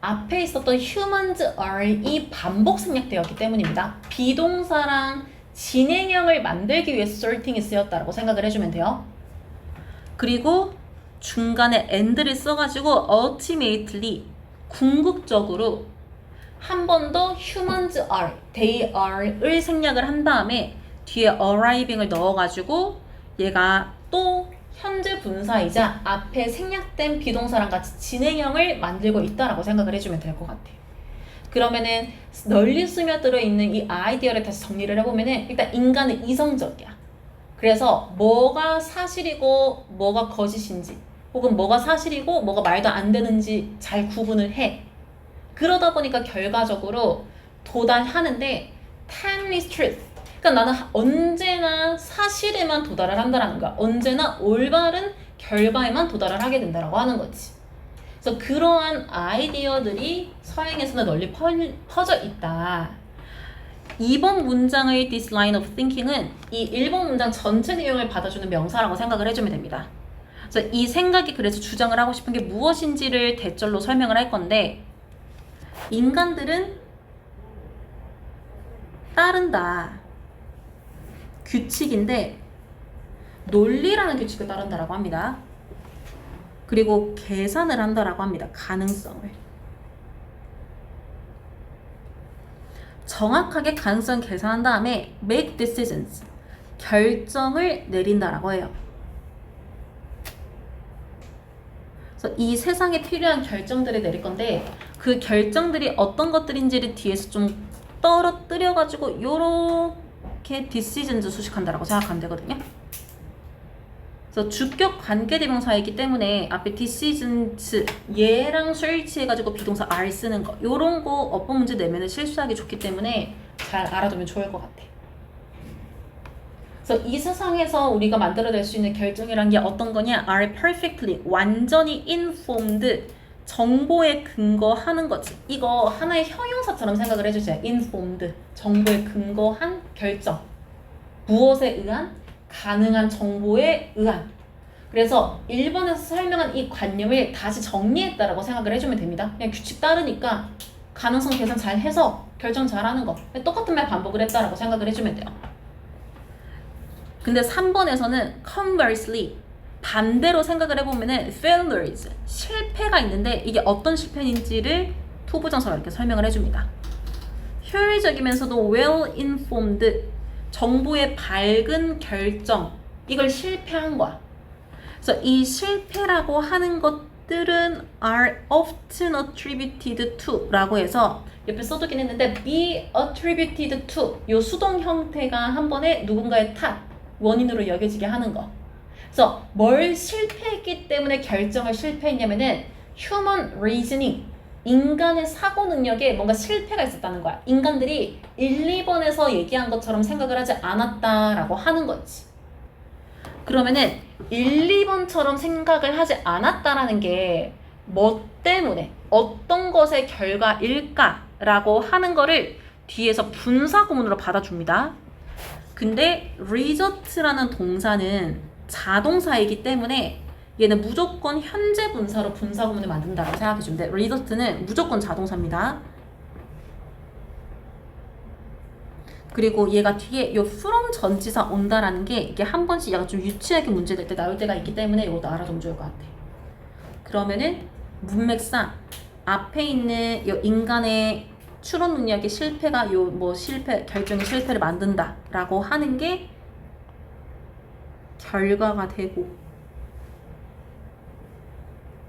앞에 있었던 humans are이 반복 생략되었기 때문입니다. 비동사랑 진행형을 만들기 위해서 sorting이 쓰였다고 생각을 해주면 돼요. 그리고 중간에 and를 써가지고 ultimately 궁극적으로 한 번 더 humans are, they are을 생략을 한 다음에 뒤에 arriving을 넣어가지고 얘가 또 현재 분사이자 앞에 생략된 비동사랑 같이 진행형을 만들고 있다라고 생각을 해주면 될 것 같아요. 그러면은 널리 스며들어 있는 이 아이디어를 다시 정리를 해보면은 일단 인간은 이성적이야. 그래서 뭐가 사실이고 뭐가 거짓인지 혹은 뭐가 사실이고 뭐가 말도 안 되는지 잘 구분을 해. 그러다 보니까 결과적으로 도달하는데 timeless truth. 그러니까 나는 언제나 사실에만 도달을 한다라는 거야. 언제나 올바른 결과에만 도달을 하게 된다라고 하는 거지. 그래서 그러한 아이디어들이 서양에서는 널리 퍼져 있다. 2번 문장의 this line of thinking은 이 1번 문장 전체 내용을 받아주는 명사라고 생각을 해주면 됩니다. 그래서 이 생각이 그래서 주장을 하고 싶은 게 무엇인지를 대절로 설명을 할 건데 인간들은 따른다. 규칙인데 논리라는 규칙을 따른다라고 합니다. 그리고 계산을 한다라고 합니다. 가능성을. 정확하게 가능성 계산한 다음에 make decisions. 결정을 내린다라고 해요. 그래서 이 세상에 필요한 결정들을 내릴 건데 그 결정들이 어떤 것들인지를 뒤에서 좀 떨어뜨려가지고 요렇게 decisions 수식한다라고 생각하면 되거든요. 그래서 주격 관계대명사이기 때문에 앞에 decisions 얘랑 설치해가지고 비동사 are 쓰는 거 요런 거 어법 문제 내면은 실수하기 좋기 때문에 잘 알아두면 좋을 것 같아. 그래서 이 세상에서 우리가 만들어낼 수 있는 결정이란 게 어떤 거냐? are perfectly 완전히 informed 정보에 근거하는 거지. 이거 하나의 형용사처럼 생각을 해주세요. informed 정보에 근거한 결정. 무엇에 의한? 가능한 정보에 의한. 그래서 1번에서 설명한 이 관념을 다시 정리했다라고 생각을 해주면 됩니다. 그냥 규칙 따르니까 가능성 계산 잘 해서 결정 잘하는 거. 똑같은 말 반복을 했다라고 생각을 해주면 돼요. 근데 3번에서는 conversely 반대로 생각을 해보면은 failures 실패가 있는데 이게 어떤 실패인지를 투부정사가 이렇게 설명을 해줍니다. 효율적이면서도 well informed 정보의 밝은 결정 이걸 실패한 거야. 그래서 이 실패라고 하는 것들은 are often attributed to 라고 해서 옆에 써두긴 했는데 be attributed to 요 수동 형태가 한 번에 누군가의 탓 원인으로 여겨지게 하는 거. 그래서 뭘 실패했기 때문에 결정을 실패했냐면은 human reasoning 인간의 사고 능력에 뭔가 실패가 있었다는 거야. 인간들이 1, 2번에서 얘기한 것처럼 생각을 하지 않았다라고 하는 거지. 그러면은 1, 2번처럼 생각을 하지 않았다라는 게 뭐 때문에 어떤 것의 결과일까라고 하는 거를 뒤에서 분사 구문으로 받아줍니다. 근데 result라는 동사는 자동사이기 때문에 얘는 무조건 현재 분사로 분사 구문을 만든다고 생각해주면 돼. result는 무조건 자동사입니다. 그리고 얘가 뒤에 요 from 전치사 온다라는 게 이게 한 번씩 약간 좀 유치하게 문제될 때 나올 때가 있기 때문에 이것도 알아두면 좋을 것 같아. 그러면은 문맥상 앞에 있는 요 인간의 추론 능력의 실패가 요 뭐 실패 결정의 실패를 만든다라고 하는 게 결과가 되고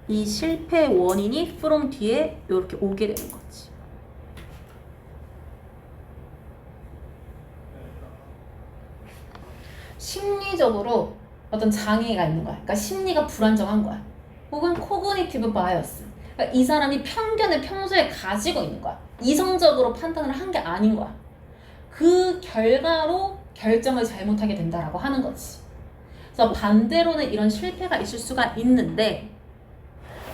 이 실패 원인이 from 뒤에 이렇게 오게 되는 거지. 심리적으로 어떤 장애가 있는 거야. 그러니까 심리가 불안정한 거야. 혹은 코그니티브 바이어스. 그러니까 이 사람이 편견을 평소에 가지고 있는 거야. 이성적으로 판단을 한 게 아닌 거야. 그 결과로 결정을 잘못하게 된다라고 하는 거지. 그래서 반대로는 이런 실패가 있을 수가 있는데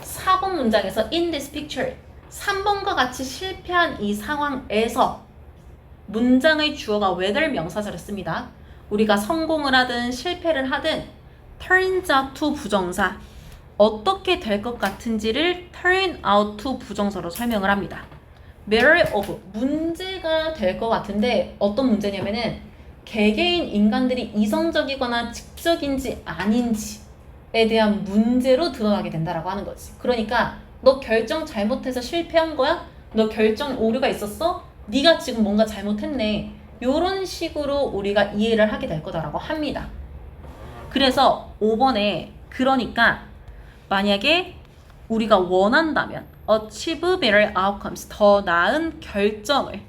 4번 문장에서 in this picture 3번과 같이 실패한 이 상황에서 문장의 주어가 whether 명사절을 씁니다. 우리가 성공을 하든 실패를 하든 turns out to 부정사 어떻게 될 것 같은지를 turn out to 부정사로 설명을 합니다. matter of 문제가 될 것 같은데 어떤 문제냐면은 개개인 인간들이 이성적이거나 직접인지 아닌지에 대한 문제로 드러나게 된다라고 하는 거지. 그러니까 너 결정 잘못해서 실패한 거야? 너 결정 오류가 있었어? 네가 지금 뭔가 잘못했네. 요런 식으로 우리가 이해를 하게 될 거다라고 합니다. 그래서 5번에 그러니까 만약에 우리가 원한다면 achieve better outcomes 더 나은 결정을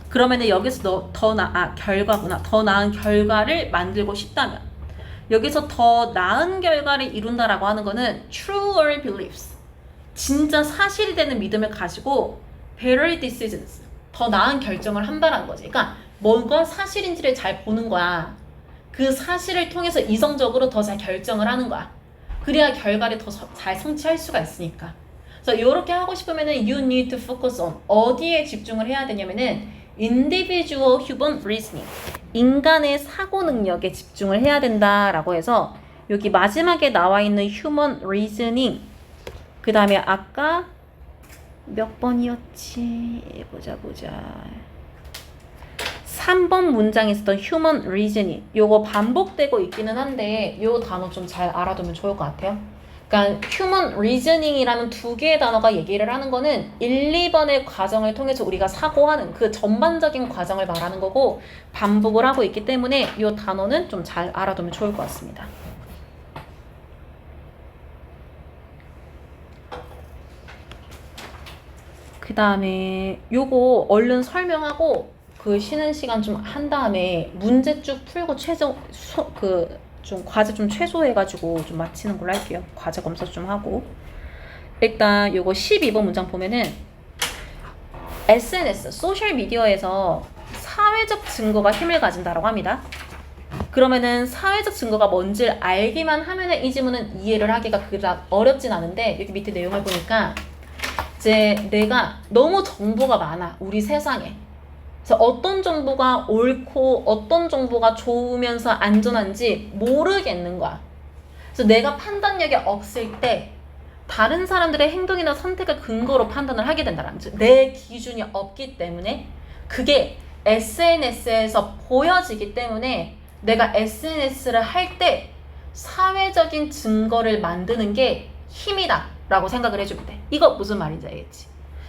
그러면은 여기서 결과구나. 더 나은 결과를 만들고 싶다면 여기서 더 나은 결과를 이룬다라고 하는 거는 truer beliefs 진짜 사실이 되는 믿음을 가지고 better decisions 더 나은 결정을 한다라는 거지. 그러니까 뭔가 사실인지를 잘 보는 거야. 그 사실을 통해서 이성적으로 더 잘 결정을 하는 거야. 그래야 결과를 더 잘 성취할 수가 있으니까. 그래서 이렇게 하고 싶으면은 you need to focus on 어디에 집중을 해야 되냐면은 individual human reasoning 인간의 사고 능력에 집중을 해야 된다라고 해서 여기 마지막에 나와 있는 human reasoning 그 다음에 아까 몇 번이었지? 보자. 3번 문장에 있었던 human reasoning 요거 반복되고 있기는 한데 요 단어 좀 잘 알아두면 좋을 것 같아요. 그러니까 human reasoning이라는 두 개의 단어가 얘기를 하는 거는 1, 2번의 과정을 통해서 우리가 사고하는 그 전반적인 과정을 말하는 거고 반복을 하고 있기 때문에 요 단어는 좀 잘 알아두면 좋을 것 같습니다. 그 다음에 요거 얼른 설명하고 그 쉬는 시간 좀 한 다음에 문제 쭉 풀고 좀 과제 좀 최소해가지고 좀 마치는 걸로 할게요. 과제 검사 좀 하고 일단 요거 12번 문장 보면은 SNS, 소셜미디어에서 사회적 증거가 힘을 가진다라고 합니다. 그러면은 사회적 증거가 뭔지를 알기만 하면은 이 지문은 이해를 하기가 그닥 어렵진 않은데 여기 밑에 내용을 보니까 이제 내가 너무 정보가 많아 우리 세상에. 그래서 어떤 정보가 옳고 어떤 정보가 좋으면서 안전한지 모르겠는 거야. 그래서 내가 판단력이 없을 때 다른 사람들의 행동이나 선택을 근거로 판단을 하게 된다는 거지. 내 기준이 없기 때문에 그게 SNS에서 보여지기 때문에 내가 SNS를 할 때 사회적인 증거를 만드는 게 힘이다 라고 생각을 해주면 돼. 이거 무슨 말인지 알겠지?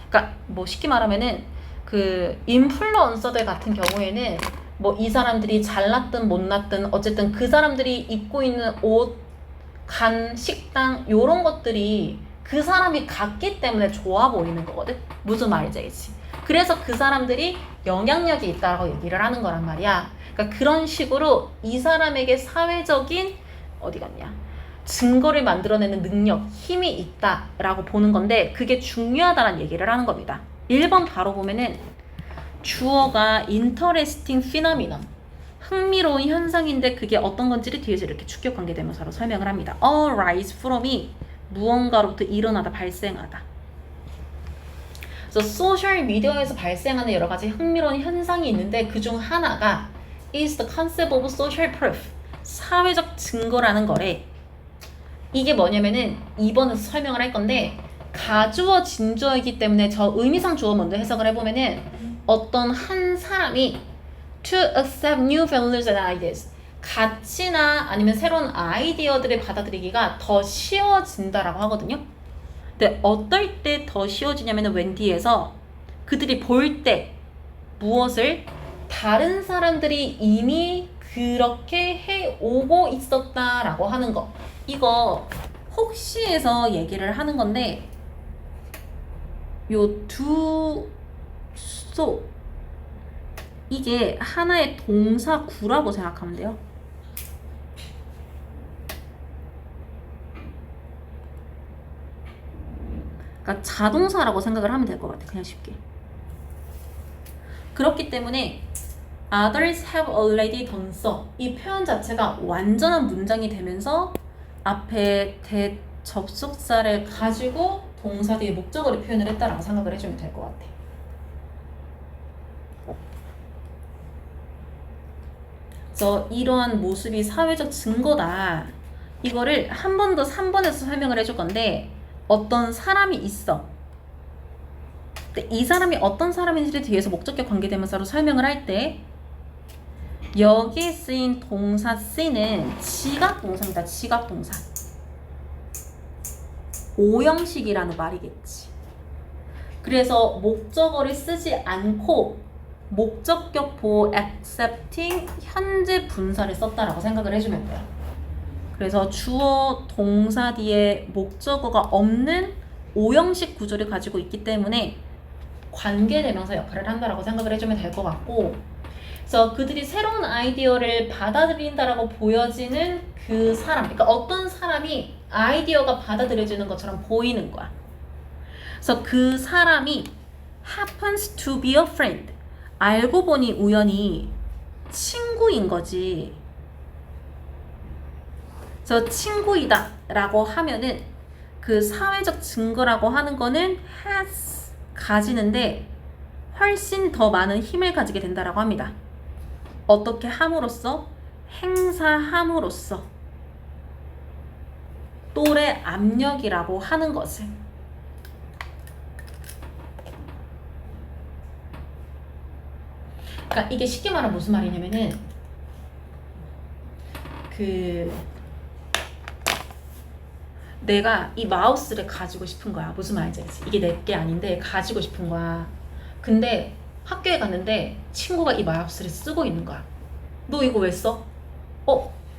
그러니까 뭐 쉽게 말하면은 그 인플루언서들 같은 경우에는 뭐 이 사람들이 잘났든 못났든 어쨌든 그 사람들이 입고 있는 옷, 간, 식당 요런 것들이 그 사람이 갖기 때문에 좋아 보이는 거거든. 무슨 말인지 알겠지? 그래서 그 사람들이 영향력이 있다고 얘기를 하는 거란 말이야. 그러니까 그런 식으로 이 사람에게 사회적인 어디 갔냐? 증거를 만들어내는 능력, 힘이 있다라고 보는 건데 그게 중요하다는 얘기를 하는 겁니다. 1번 바로 보면은 주어가 interesting phenomenon 흥미로운 현상인데 그게 어떤 건지를 뒤에서 이렇게 주격관계대명사로 설명을 합니다. arise from이 무언가로부터 일어나다, 발생하다. 그래서 소셜미디어에서 발생하는 여러 가지 흥미로운 현상이 있는데 그중 하나가 is the concept of social proof 사회적 증거라는 거래. 이게 뭐냐면은 2번에서 설명을 할 건데 가주어 진주어이기 때문에 저 의미상 주어 먼저 해석을 해보면은 어떤 한 사람이 to accept new values and ideas 가치나 아니면 새로운 아이디어들을 받아들이기가 더 쉬워진다라고 하거든요. 근데 어떨 때 더 쉬워지냐면은 웬디에서 그들이 볼 때 무엇을 다른 사람들이 이미 그렇게 해오고 있었다라고 하는 거. 이거 혹시에서 얘기를 하는 건데 요 두 so 이게 하나의 동사 구라고 생각하면 돼요. 그러니까 자동사라고 생각을 하면 될 것 같아. 그냥 쉽게. 그렇기 때문에 others have already done so 이 표현 자체가 완전한 문장이 되면서 앞에 대접속사를 가지고 동사 뒤에 목적어를 표현을 했다라고 생각을 해주면 될 것 같아. 그래서 이러한 모습이 사회적 증거다. 이거를 한 번 더 3번에서 설명을 해줄 건데 어떤 사람이 있어. 근데 이 사람이 어떤 사람인지를 뒤에서 목적격 관계대명사로 설명을 할 때 여기에 쓰인 동사 C는 지각동사입니다. 지각동사. 오형식이라는 말이겠지. 그래서 목적어를 쓰지 않고 목적격 보호 accepting 현재 분사를 썼다라고 생각을 해주면 돼요. 그래서 주어 동사 뒤에 목적어가 없는 오형식 구조를 가지고 있기 때문에 관계대명사 역할을 한다라고 생각을 해주면 될 것 같고, 그래서 그들이 새로운 아이디어를 받아들인다라고 보여지는 그 사람, 그러니까 어떤 사람이 아이디어가 받아들여지는 것처럼 보이는 거야. 그래서 그 사람이 happens to be a friend. 알고 보니 우연히 친구인 거지. 그래서 친구이다 라고 하면은 그 사회적 증거라고 하는 거는 has 가지는데 훨씬 더 많은 힘을 가지게 된다라고 합니다. 어떻게 함으로써? 행사함으로써 또래 압력이라고 하는 것을. 그러니까 이게 쉽게 말하면 무슨 말이냐면은 내가 이 마우스를 가지고 싶은 거야. 무슨 말인지 알지? 이게 내 게 아닌데 가지고 싶은 거야. 근데 학교에 갔는데 친구가 이 마우스를 쓰고 있는 거야. 너 이거 왜 써?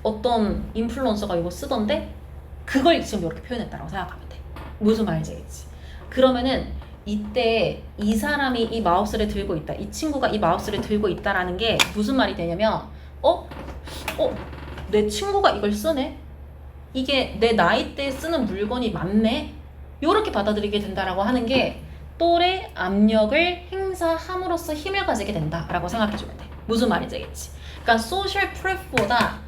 어떤 인플루언서가 이거 쓰던데? 그걸 지금 이렇게 표현했다라고 생각하면 돼. 무슨 말인지 알지? 그러면은 이때 이 사람이 이 마우스를 들고 있다. 이 친구가 이 마우스를 들고 있다라는 게 무슨 말이 되냐면 내 친구가 이걸 쓰네? 이게 내 나이 때 쓰는 물건이 맞네? 요렇게 받아들이게 된다라고 하는 게 또래 압력을 행사함으로써 힘을 가지게 된다라고 생각해주면 돼. 무슨 말인지 알겠지? 그러니까 소셜 프레셔보다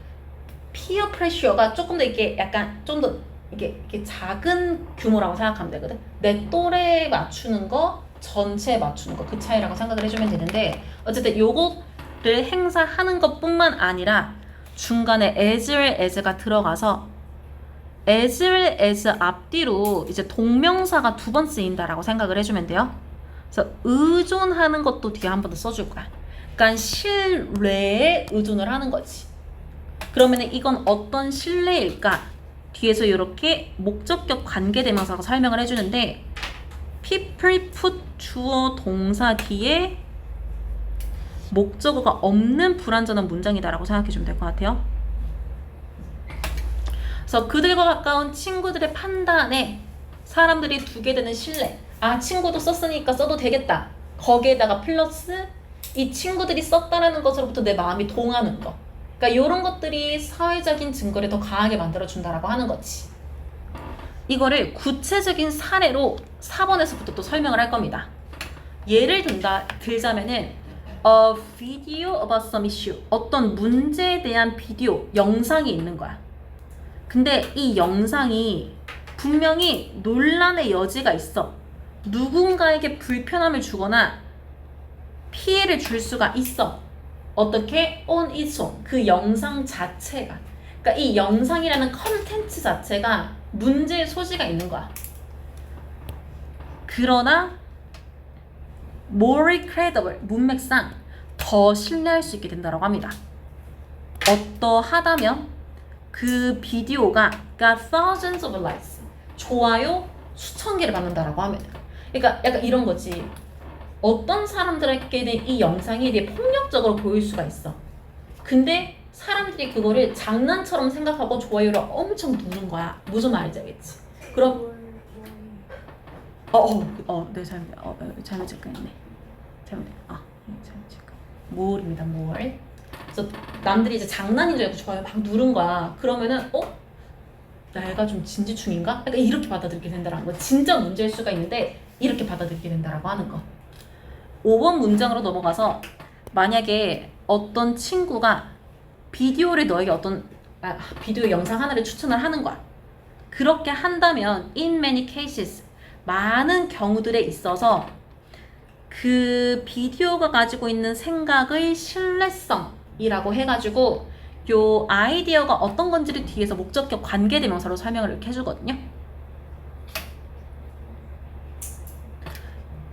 피어 프레셔가 조금 더 이게 약간 좀 더 이게 작은 규모라고 생각하면 되거든. 내 또래에 맞추는 거, 전체에 맞추는 거, 그 차이라고 생각을 해주면 되는데, 어쨌든 요거를 행사하는 것뿐만 아니라 중간에 as well as가 들어가서 as well as 앞뒤로 이제 동명사가 두 번 쓰인다라고 생각을 해주면 돼요. 그래서 의존하는 것도 뒤에 한 번 더 써줄 거야. 그러니까 신뢰에 의존을 하는 거지. 그러면 이건 어떤 신뢰일까? 뒤에서 이렇게 목적격 관계대명사가 설명을 해주는데 people put 주어 동사 뒤에 목적어가 없는 불완전한 문장이다라고 생각해주면 될 것 같아요. 그래서 그들과 가까운 친구들의 판단에 사람들이 두게 되는 신뢰. 친구도 썼으니까 써도 되겠다. 거기에다가 플러스 이 친구들이 썼다라는 것으로부터 내 마음이 동하는 거. 그러니까 이런 것들이 사회적인 증거를 더 강하게 만들어준다라고 하는 거지. 이거를 구체적인 사례로 4번에서부터 또 설명을 할 겁니다. 예를 들자면은 a video about some issue. 어떤 문제에 대한 비디오, 영상이 있는 거야. 근데 이 영상이 분명히 논란의 여지가 있어. 누군가에게 불편함을 주거나 피해를 줄 수가 있어. 어떻게? on its own. 그 영상 자체가. 그러니까 이 영상이라는 컨텐츠 자체가 문제의 소지가 있는 거야. 그러나 more credible, 문맥상 더 신뢰할 수 있게 된다고 합니다. 어떠하다면 그 비디오가 got thousands of likes, 좋아요 수천 개를 받는다라고 하면, 그러니까 약간 이런 거지. 어떤 사람들에게는 이 영상이 되게 폭력적으로 보일 수가 있어. 근데 사람들이 그거를 장난처럼 생각하고 좋아요를 엄청 누른 거야. 무슨 말인지 알겠지? 그럼 네, 잘못 체크했네. 잘못 체크. 몰입니다, 몰. 그래서 남들이 이제 장난인 줄 알고 좋아요 막 누른 거야. 그러면은 내가 좀 진지충인가? 약간 이렇게 받아들이게 된다라는 거. 진짜 문제일 수가 있는데 이렇게 받아들이게 된다라고 하는 거. 5번 문장으로 넘어가서 만약에 어떤 친구가 비디오를 너에게 비디오 영상 하나를 추천을 하는 거야. 그렇게 한다면 in many cases 많은 경우들에 있어서 그 비디오가 가지고 있는 생각의 신뢰성이라고 해가지고 요 아이디어가 어떤 건지를 뒤에서 목적격 관계대명사로 설명을 이렇게 해주거든요.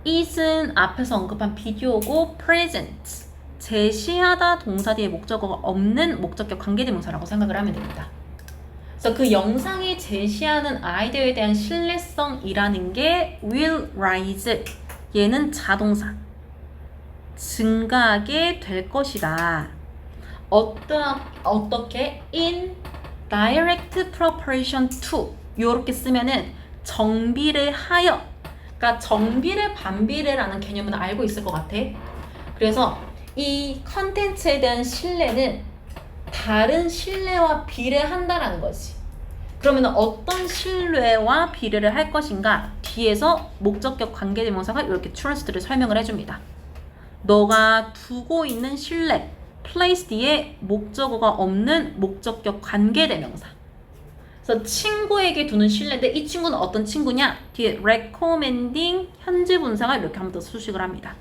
is은 앞에서 언급한 비디오고 present 제시하다 동사 뒤에 목적어가 없는 목적격 관계대명사라고 생각을 하면 됩니다. 그래서 그 영상이 제시하는 아이디어에 대한 신뢰성이라는 게 will rise 얘는 자동사 증가하게 될 것이다. 어떻게 in direct proportion to 요렇게 쓰면은 정비례 하여 그러니까 정비례 반비례라는 개념은 알고 있을 것 같아. 그래서 이 컨텐츠에 대한 신뢰는 다른 신뢰와 비례한다라는 거지. 그러면 어떤 신뢰와 비례를 할 것인가 뒤에서 목적격 관계대명사가 이렇게 truth를 설명을 해줍니다. 너가 두고 있는 신뢰 place 뒤에 목적어가 없는 목적격 관계대명사. 그래서 친구에게 두는 신뢰인데 이 친구는 어떤 친구냐? 뒤에 recommending 현재 분사가 이렇게 한번 더 수식을 합니다.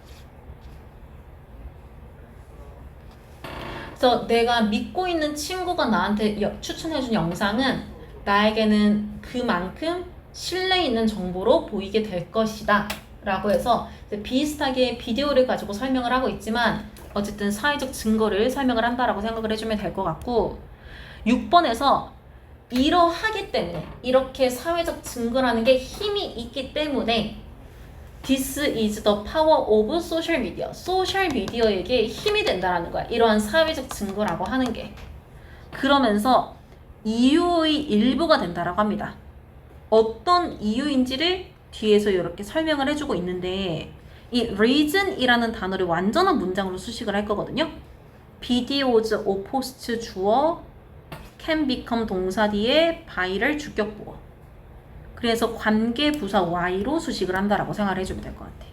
그래서 내가 믿고 있는 친구가 나한테 추천해준 영상은 나에게는 그만큼 신뢰 있는 정보로 보이게 될 것이다 라고 해서 비슷하게 비디오를 가지고 설명을 하고 있지만 어쨌든 사회적 증거를 설명을 한다라고 생각을 해주면 될 것 같고 6번에서 이러하기 때문에 이렇게 사회적 증거라는 게 힘이 있기 때문에 This is the power of social media. 소셜 미디어에게 힘이 된다라는 거야. 이러한 사회적 증거라고 하는 게. 그러면서 이유의 일부가 된다라고 합니다. 어떤 이유인지를 뒤에서 이렇게 설명을 해주고 있는데 이 reason이라는 단어를 완전한 문장으로 수식을 할 거거든요. videos or posts 주어 can become 동사 뒤에 by를 주격보어. 그래서 관계 부사 y로 수식을 한다라고 생각을 해주면 될 것 같아.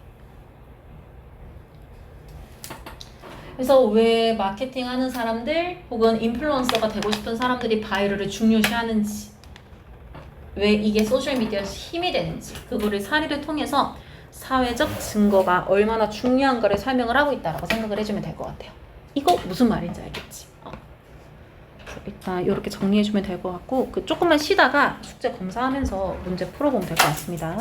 그래서 왜 마케팅 하는 사람들 혹은 인플루언서가 되고 싶은 사람들이 바이럴을 중요시하는지 왜 이게 소셜미디어에서 힘이 되는지 그거를 사례를 통해서 사회적 증거가 얼마나 중요한가를 설명을 하고 있다라고 생각을 해주면 될 것 같아요. 이거 무슨 말인지 알겠지? 일단 이렇게 정리해주면 될 것 같고 조금만 쉬다가 숙제 검사하면서 문제 풀어보면 될 것 같습니다.